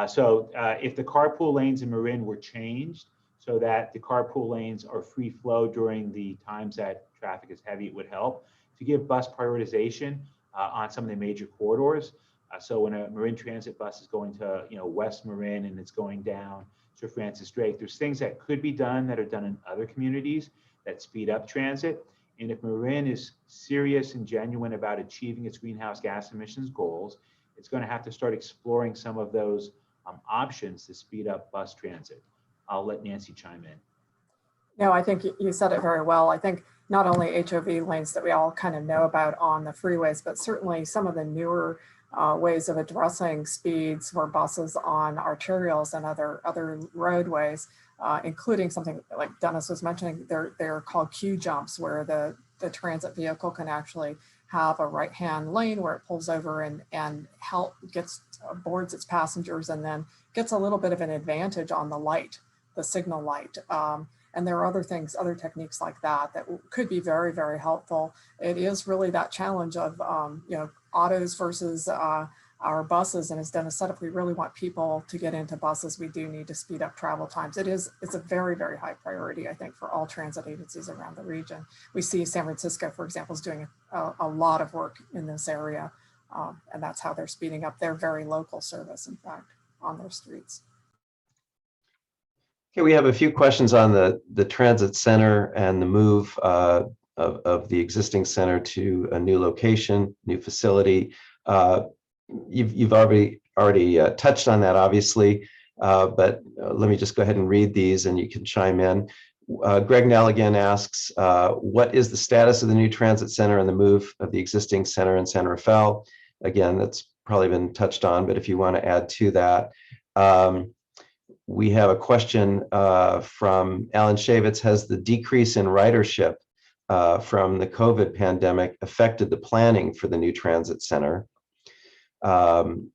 So if the carpool lanes in Marin were changed so that the carpool lanes are free flow during the times that traffic is heavy, it would help to give bus prioritization on some of the major corridors. So when a Marin Transit bus is going to West Marin and it's going down Sir Francis Drake, there's things that could be done that are done in other communities that speed up transit. And if Marin is serious and genuine about achieving its greenhouse gas emissions goals, it's going to have to start exploring some of those options to speed up bus transit. I'll let Nancy chime in. No, I think you said it very well. I think not only HOV lanes that we all kind of know about on the freeways, but certainly some of the newer ways of addressing speeds for buses on arterials and other roadways, including something like Dennis was mentioning. They're called queue jumps, where the transit vehicle can actually have a right-hand lane where it pulls over and boards its passengers, and then gets a little bit of an advantage on the signal light. And there are other things, other techniques like that could be very, very helpful. It is really that challenge of, autos versus our buses. And as Dennis said, if we really want people to get into buses, we do need to speed up travel times. It's a very, very high priority, I think, for all transit agencies around the region. We see San Francisco, for example, is doing a lot of work in this area. And that's how they're speeding up their very local service, in fact, on their streets. Okay, we have a few questions on the transit center and the move of the existing center to a new location, new facility. You've already touched on that, obviously, but let me just go ahead and read these and you can chime in. Greg Nell again asks, what is the status of the new transit center and the move of the existing center in Centerfell? Again, that's probably been touched on, but if you want to add to that. We have a question from Alan Shavitz. Has the decrease in ridership from the COVID pandemic affected the planning for the new transit center? And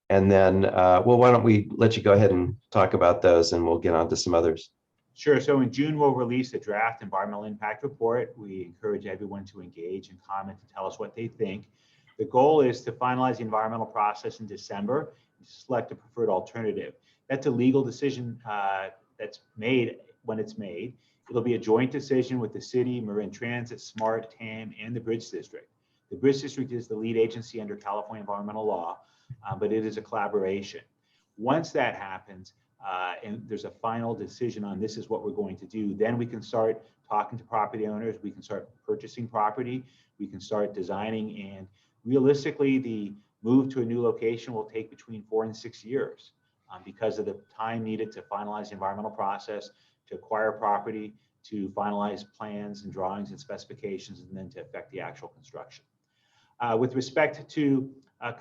then, well, why don't we let you go ahead and talk about those and we'll get on to some others. Sure. So in June, we'll release the draft environmental impact report. We encourage everyone to engage and comment and tell us what they think. The goal is to finalize the environmental process in December and select a preferred alternative. That's a legal decision that's made when it's made. It'll be a joint decision with the city, Marin Transit, SMART, TAM, and the Bridge District. The Bridge District is the lead agency under California environmental law, but it is a collaboration. Once that happens, and there's a final decision on this is what we're going to do, then we can start talking to property owners, we can start purchasing property, we can start designing, and realistically, the move to a new location will take between 4 and 6 years because of the time needed to finalize the environmental process, to acquire property, to finalize plans and drawings and specifications, and then to affect the actual construction. With respect to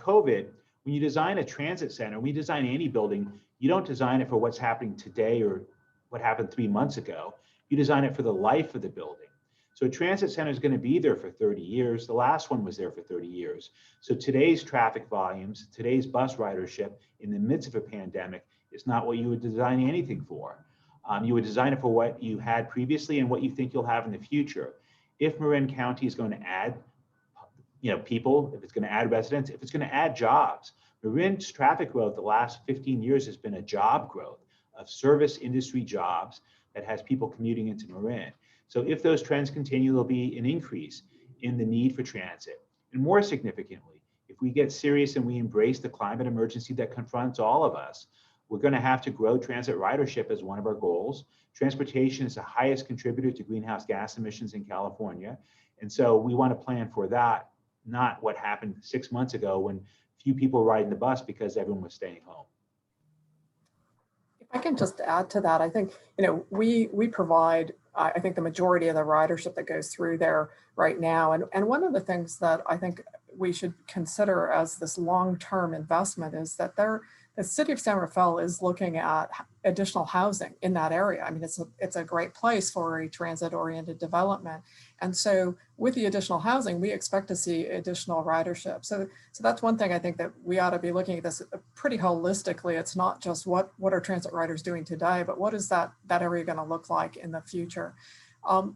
Covet, when you design a transit center, when you design any building, you don't design it for what's happening today or what happened 3 months ago. You design it for the life of the building. So a transit center is going to be there for 30 years. The last one was there for 30 years. So today's traffic volumes, today's bus ridership in the midst of a pandemic is not what you would design anything for. You would design it for what you had previously and what you think you'll have in the future. If Marin County is going to add people, if it's going to add residents, if it's going to add jobs. Marin's traffic growth the last 15 years has been a job growth of service industry jobs that has people commuting into Marin. So if those trends continue, there'll be an increase in the need for transit. And more significantly, if we get serious and we embrace the climate emergency that confronts all of us, we're going to have to grow transit ridership as one of our goals. Transportation is the highest contributor to greenhouse gas emissions in California. And so we want to plan for that, not what happened 6 months ago when few people were riding the bus because everyone was staying home. If I can just add to that, I think, we provide, I think, the majority of the ridership that goes through there right now. And one of the things that I think we should consider as this long-term investment is that the city of Centerfell is looking at additional housing in that area. I mean, it's a great place for a transit-oriented development. And so with the additional housing, we expect to see additional ridership. So that's one thing I think that we ought to be looking at this pretty holistically. It's not just what are transit riders doing today, but what is that area going to look like in the future?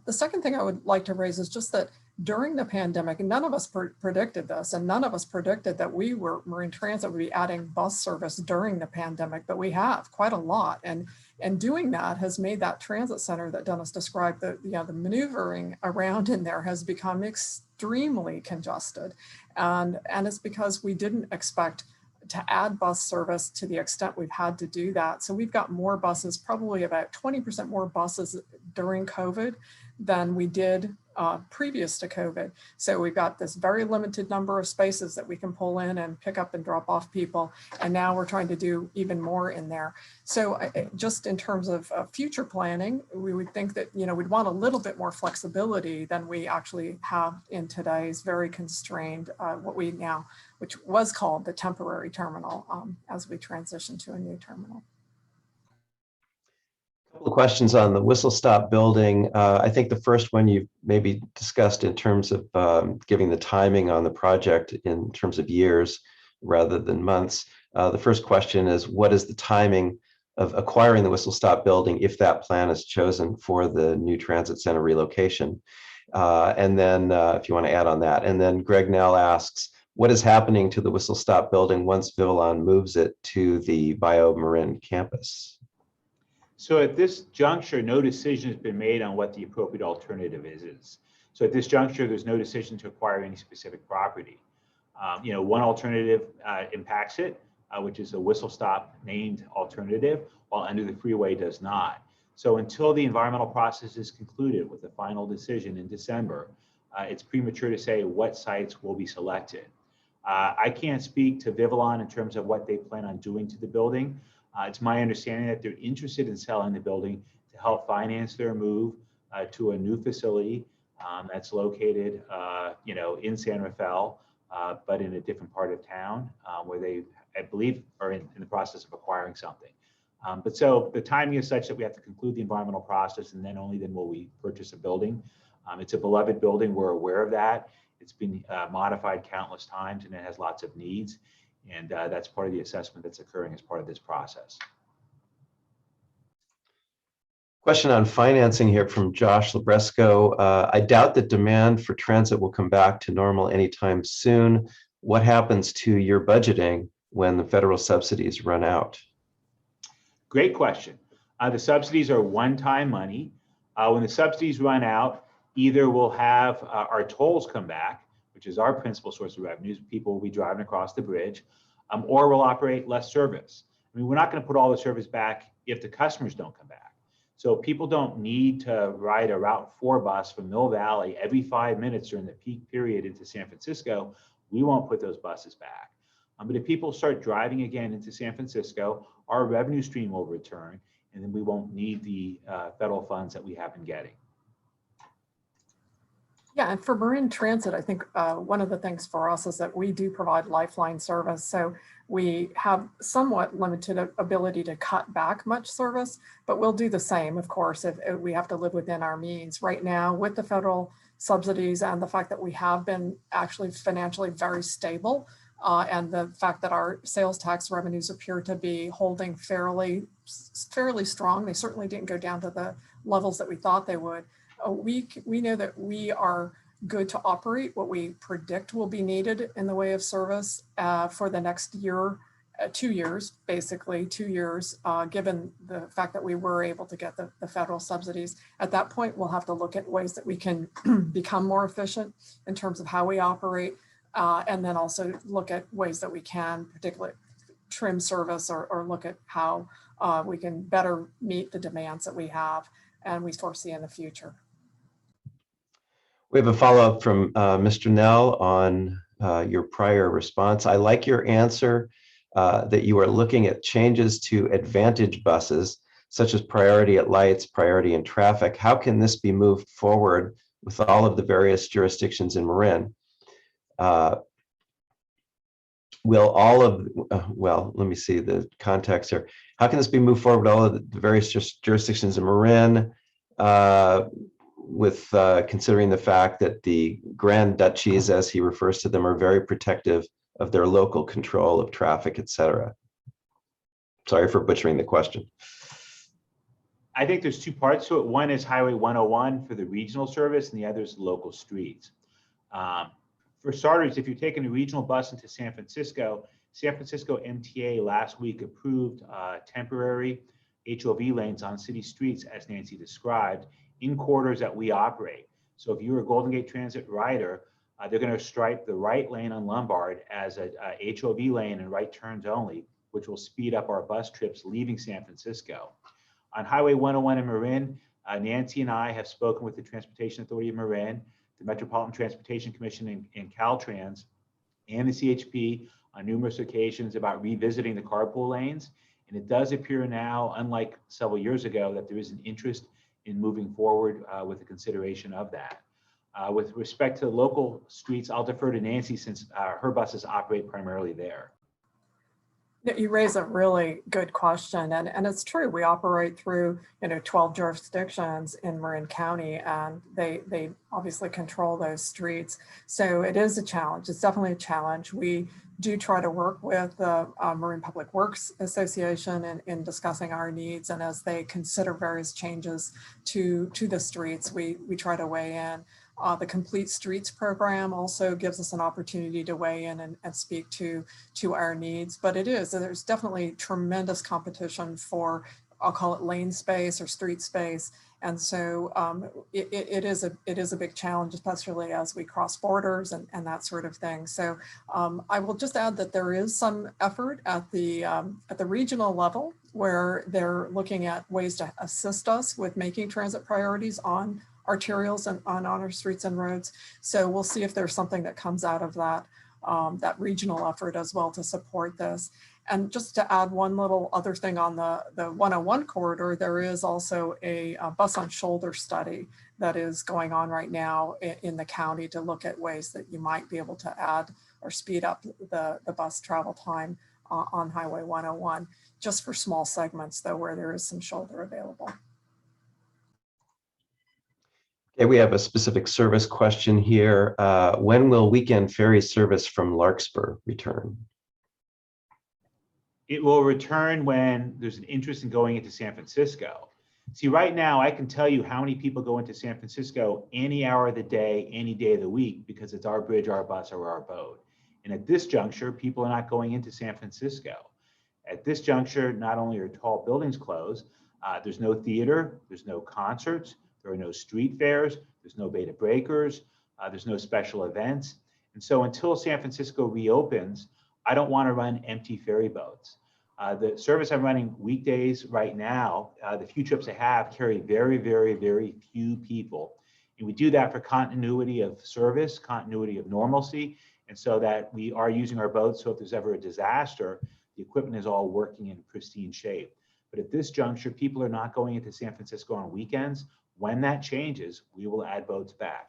The second thing I would like to raise is just that during the pandemic, none of us predicted this, and none of us predicted that Marin Transit would be adding bus service during the pandemic, but we have quite a lot. And doing that has made that transit center that Denis described, the maneuvering around in there has become extremely congested. And it's because we didn't expect to add bus service to the extent we've had to do that. So we've got more buses, probably about 20% more buses during COVID than we did previous to COVID. So we've got this very limited number of spaces that we can pull in and pick up and drop off people. And now we're trying to do even more in there. So just in terms of future planning, we would think that, we'd want a little bit more flexibility than we actually have in today's very constrained, which was called the temporary terminal as we transition to a new terminal. Couple of questions on the whistle stop building. I think the first one you maybe discussed in terms of giving the timing on the project in terms of years rather than months. The first question is, what is the timing of acquiring the whistle stop building if that plan is chosen for the new transit center relocation? And then if you want to add on that. And then Greg Nell asks, what is happening to the whistle stop building once Whelan moves it to the Bio Marin campus? So at this juncture, no decision has been made on what the appropriate alternative is. So at this juncture, there's no decision to acquire any specific property. One alternative impacts it, which is a whistle stop named alternative, while Under the Freeway does not. So until the environmental process is concluded with a final decision in December, it's premature to say what sites will be selected. I can't speak to Whelan in terms of what they plan on doing to the building. It's my understanding that they're interested in selling the building to help finance their move to a new facility that's located, in Centerfell, but in a different part of town where they, I believe, are in the process of acquiring something. But so the timing is such that we have to conclude the environmental process, and then only then will we purchase a building. It's a beloved building. We're aware of that. It's been modified countless times, and it has lots of needs. And that's part of the assessment that's occurring as part of this process. Question on financing here from Josh Labresco. I doubt that demand for transit will come back to normal anytime soon. What happens to your budgeting when the federal subsidies run out? Great question. The subsidies are one-time money. When the subsidies run out, either we'll have our tolls come back, which is our principal source of revenues. People will be driving across the bridge, or we'll operate less service. I mean, we're not going to put all the service back if the customers don't come back. So people don't need to ride a Route 4 bus from Mill Valley every 5 minutes during the peak period into San Francisco. We won't put those buses back. But if people start driving again into San Francisco, our revenue stream will return, and then we won't need the federal funds that we have been getting. Yeah, and for Marin Transit, I think one of the things for us is that we do provide lifeline service. So we have somewhat limited ability to cut back much service, but we'll do the same, of course, if we have to live within our means. Right now, with the federal subsidies and the fact that we have been actually financially very stable, and the fact that our sales tax revenues appear to be holding fairly strong. They certainly didn't go down to the levels that we thought they would. We know that we are good to operate what we predict will be needed in the way of service for the next year, 2 years, basically 2 years, given the fact that we were able to get the federal subsidies. At that point, we'll have to look at ways that we can become more efficient in terms of how we operate, and then also look at ways that we can particularly trim service or look at how we can better meet the demands that we have and we foresee in the future. We have a follow-up from Mr. Nell on your prior response. I like your answer that you are looking at changes to advantage buses, such as priority at lights, priority in traffic. How can this be moved forward with all of the various jurisdictions in Marin? Will all of, well, let me see the context here. How can this be moved forward with all of the various jurisdictions in Marin? With considering the fact that the Grand Duchies, as he refers to them, are very protective of their local control of traffic, et cetera. Sorry for butchering the question. I think there's two parts to it. One is Highway 101 for the regional service, and the other is local streets. For starters, if you're taking a regional bus into San Francisco MTA last week approved temporary HOV lanes on city streets, as Nancy described, in corridors that we operate. So if you're a Golden Gate Transit rider, they're going to stripe the right lane on Lombard as a HOV lane and right turns only, which will speed up our bus trips leaving San Francisco. On Highway 101 in Marin, Nancy and I have spoken with the Transportation Authority of Marin, the Metropolitan Transportation Commission and Caltrans, and the CHP on numerous occasions about revisiting the carpool lanes. And it does appear now, unlike several years ago, that there is an interest in moving forward with the consideration of that. With respect to local streets, I'll defer to Nancy since her buses operate primarily there. You raise a really good question, and it's true. We operate through 12 jurisdictions in Marin County, and they obviously control those streets. So it is a challenge. It's definitely a challenge. We do try to work with the Marin Public Works Association in discussing our needs, and as they consider various changes to the streets, we try to weigh in. The Complete Streets program also gives us an opportunity to weigh in and speak to our needs, but there's definitely tremendous competition for, I'll call it lane space or street space. And so it is a big challenge, especially as we cross borders and that sort of thing. So I will just add that there is some effort at the regional level where they're looking at ways to assist us with making transit priorities on arterials and on our streets and roads. So we'll see if there's something that comes out of that, that regional effort as well to support this. And just to add one little other thing on the 101 corridor, there is also a bus on shoulder study that is going on right now in the county to look at ways that you might be able to add or speed up the bus travel time on Highway 101, just for small segments though, where there is some shoulder available. Okay, we have a specific service question here. When will weekend ferry service from Larkspur return? It will return when there's an interest in going into San Francisco. See, right now, I can tell you how many people go into San Francisco any hour of the day, any day of the week, because it's our bridge, our bus, or our boat. And at this juncture, people are not going into San Francisco. At this juncture, not only are tall buildings closed, there's no theater, there's no concerts, there are no street fairs, there's no beta breakers, there's no special events. And so until San Francisco reopens, I don't want to run empty ferry boats. The service I'm running weekdays right now, the few trips I have carry very, very, very few people. And we do that for continuity of service, continuity of normalcy, and so that we are using our boats so if there's ever a disaster, the equipment is all working in pristine shape. But at this juncture, people are not going into San Francisco on weekends. When that changes, we will add boats back.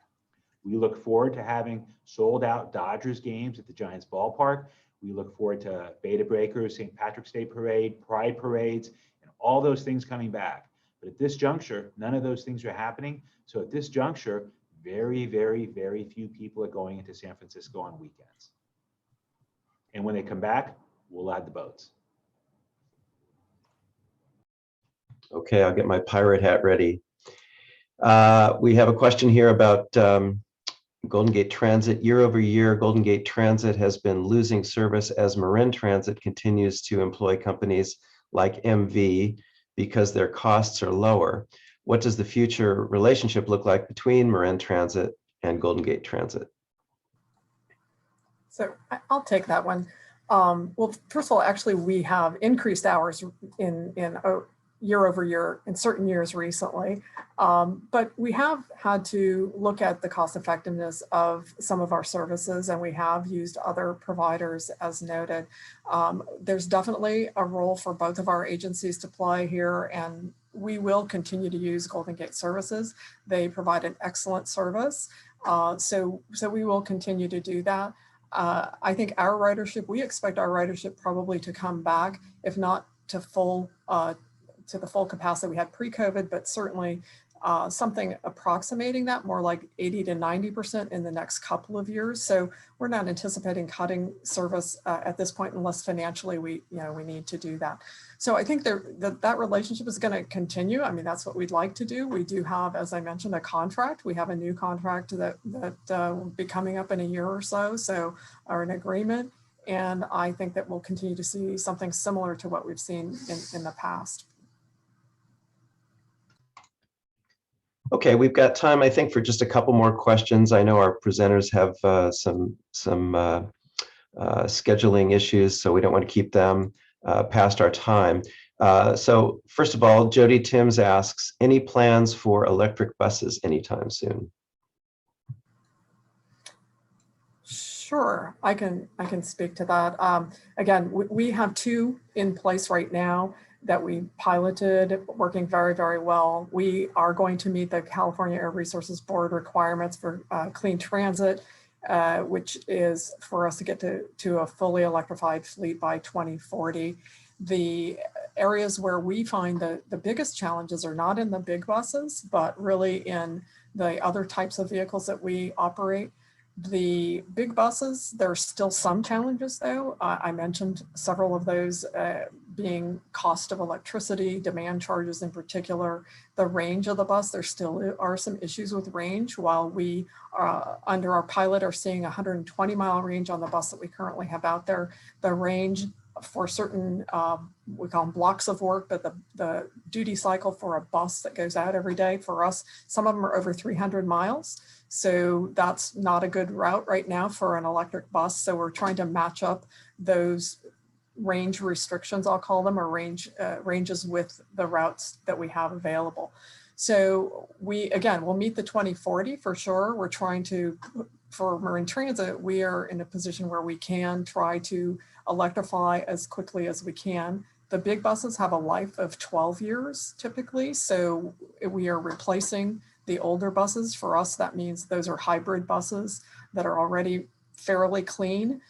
We look forward to having sold out Dodgers games at the Giants ballpark. We look forward to Beta Breakers, St. Patrick's Day Parade, Pride Parades, and all those things coming back. But at this juncture, none of those things are happening. So at this juncture, very, very, very few people are going into San Francisco on weekends. And when they come back, we'll add the boats. Okay, I'll get my pirate hat ready. We have a question here about Golden Gate Transit. Year over year, Golden Gate Transit has been losing service as Marin Transit continues to employ companies like MV because their costs are lower. What does the future relationship look like between Marin Transit and Golden Gate Transit? So I'll take that one. Well, first of all, actually, we have increased hours in year over year in certain years recently, but we have had to look at the cost effectiveness of some of our services, and we have used other providers as noted. There's definitely a role for both of our agencies to play here, and we will continue to use Golden Gate services. They provide an excellent service, so we will continue to do that. I think our ridership, we expect our ridership probably to come back, if not to the full capacity we had pre-COVID, but certainly something approximating that, more like 80 to 90% in the next couple of years. So we're not anticipating cutting service at this point, unless financially we need to do that. So I think that relationship is going to continue. I mean, that's what we'd like to do. We do have, as I mentioned, a contract. We have a new contract that will be coming up in a year or so, or an agreement. And I think that we'll continue to see something similar to what we've seen in the past. Okay, we've got time, I think, for just a couple more questions. I know our presenters have some scheduling issues, so we don't want to keep them past our time. So first of all, Jody Timms asks, any plans for electric buses anytime soon? Sure, I can speak to that. Again, we have two in place right now that we piloted, working very, very well. We are going to meet the California Air Resources Board requirements for clean transit, which is for us to get to a fully electrified fleet by 2040. The areas where we find the biggest challenges are not in the big buses, but really in the other types of vehicles that we operate. The big buses, there are still some challenges though. I mentioned several of those being cost of electricity, demand charges in particular, the range of the bus. There still are some issues with range. While we under our pilot are seeing 120-mile range on the bus that we currently have out there, the range for certain, we call them blocks of work, but the duty cycle for a bus that goes out every day for us, some of them are over 300 miles. So that's not a good route right now for an electric bus. So we're trying to match up those range restrictions, I'll call them, or ranges with the routes that we have available. So we'll meet the 2040 for sure. We're trying to, for Marin Transit, we are in a position where we can try to electrify as quickly as we can. The big buses have a life of 12 years typically. So we are replacing the older buses. For us, that means those are hybrid buses that are already fairly clean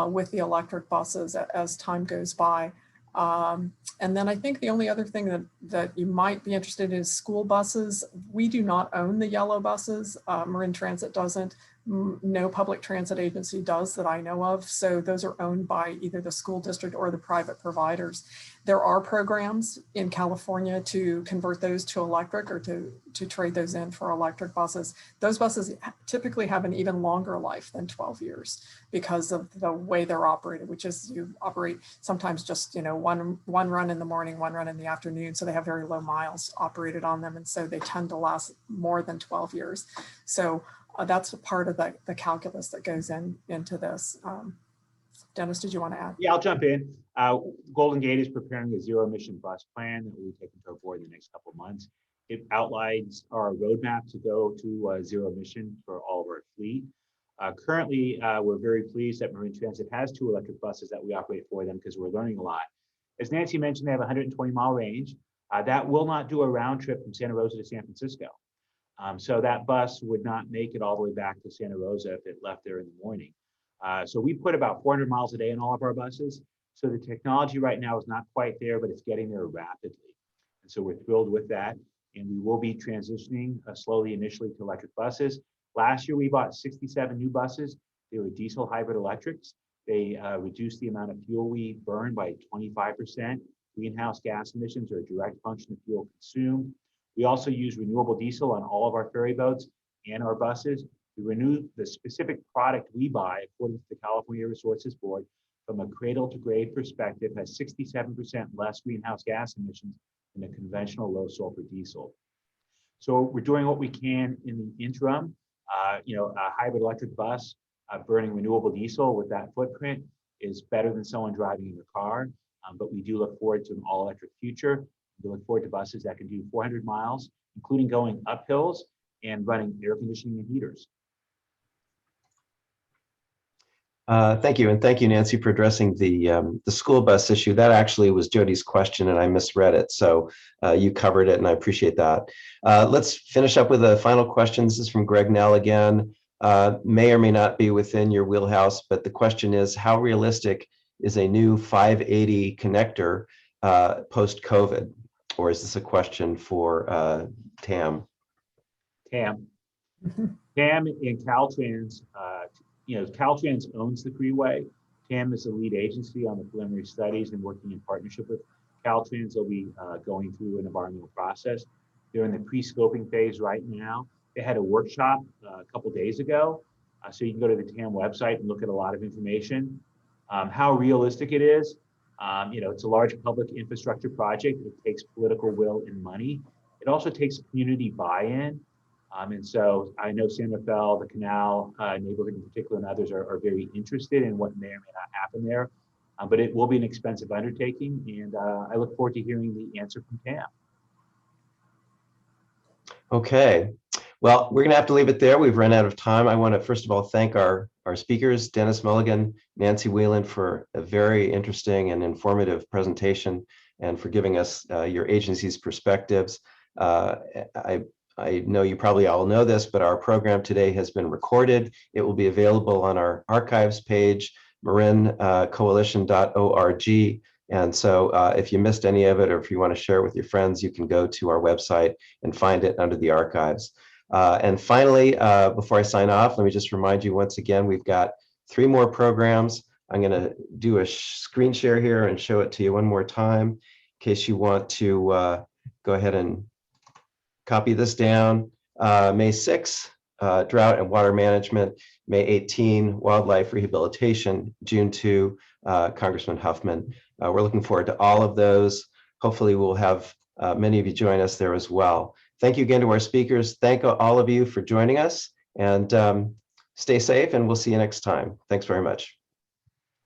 with the electric buses as time goes by. And then I think the only other thing that you might be interested in is school buses. We do not own the yellow buses. Marin Transit doesn't. No public transit agency does that I know of. So those are owned by either the school district or the private providers. There are programs in California to convert those to electric or to trade those in for electric buses. Those buses typically have an even longer life than 12 years because of the way they're operated, which is you operate sometimes just, one run in the morning, one run in the afternoon. So they have very low miles operated on them. And so they tend to last more than 12 years. So that's a part of the calculus that goes into this. Dennis, did you want to add? Yeah, I'll jump in. Golden Gate is preparing a zero emission bus plan that we'll be taking to our board in the next couple of months. It outlines our roadmap to go to zero emission for all of our fleet. Currently, we're very pleased that Marin Transit has 2 electric buses that we operate for them because we're learning a lot. As Nancy mentioned, they have a 120-mile range. That will not do a round trip from Santa Rosa to San Francisco. So that bus would not make it all the way back to Santa Rosa if it left there in the morning. So we put about 400 miles a day in all of our buses. So the technology right now is not quite there, but it's getting there rapidly. And so we're thrilled with that. And we will be transitioning slowly initially to electric buses. Last year, we bought 67 new buses. They were diesel hybrid electrics. They reduced the amount of fuel we burn by 25%. Greenhouse gas emissions are a direct function of fuel consumed. We also use renewable diesel on all of our ferry boats and our buses. We renew the specific product we buy, according to the California Resources Board, from a cradle to grave perspective, has 67% less greenhouse gas emissions than a conventional low sulfur diesel. So we're doing what we can in the interim. A hybrid electric bus burning renewable diesel with that footprint is better than someone driving in a car. But we do look forward to an all electric future. We look forward to buses that can do 400 miles, including going up hills and running air conditioning and heaters. Thank you. And thank you, Nancy, for addressing the school bus issue. That actually was Jody's question and I misread it. So you covered it and I appreciate that. Let's finish up with a final question. This is from Greg Nell again. May or may not be within your wheelhouse, but the question is, how realistic is a new 580 connector post-COVID? Or is this a question for TAM? TAM and Caltrans, Caltrans owns the freeway. TAM is the lead agency on the preliminary studies and working in partnership with Caltrans. They'll be going through an environmental process. They're in the pre-scoping phase right now. They had a workshop a couple days ago. So you can go to the TAM website and look at a lot of information. How realistic it is, it's a large public infrastructure project. It takes political will and money. It also takes community buy-in. And so I know Centerfell, the canal neighborhood in particular, and others are very interested in what may or may not happen there. But it will be an expensive undertaking. And I look forward to hearing the answer from TAM. Okay. Well, we're going to have to leave it there. We've run out of time. I want to, first of all, thank our speakers, Denis Mulligan, Nancy Whelan, for a very interesting and informative presentation and for giving us your agency's perspectives. I know you probably all know this, but our program today has been recorded. It will be available on our archives page, marincoalition.org. And so if you missed any of it, or if you want to share it with your friends, you can go to our website and find it under the archives. And finally, before I sign off, let me just remind you once again, we've got 3 more programs. I'm going to do a screen share here and show it to you one more time in case you want to go ahead and copy this down. May 6, drought and water management. May 18, wildlife rehabilitation. June 2, Congressman Huffman. We're looking forward to all of those. Hopefully we'll have many of you join us there as well. Thank you again to our speakers. Thank all of you for joining us, and stay safe, and we'll see you next time. Thanks very much.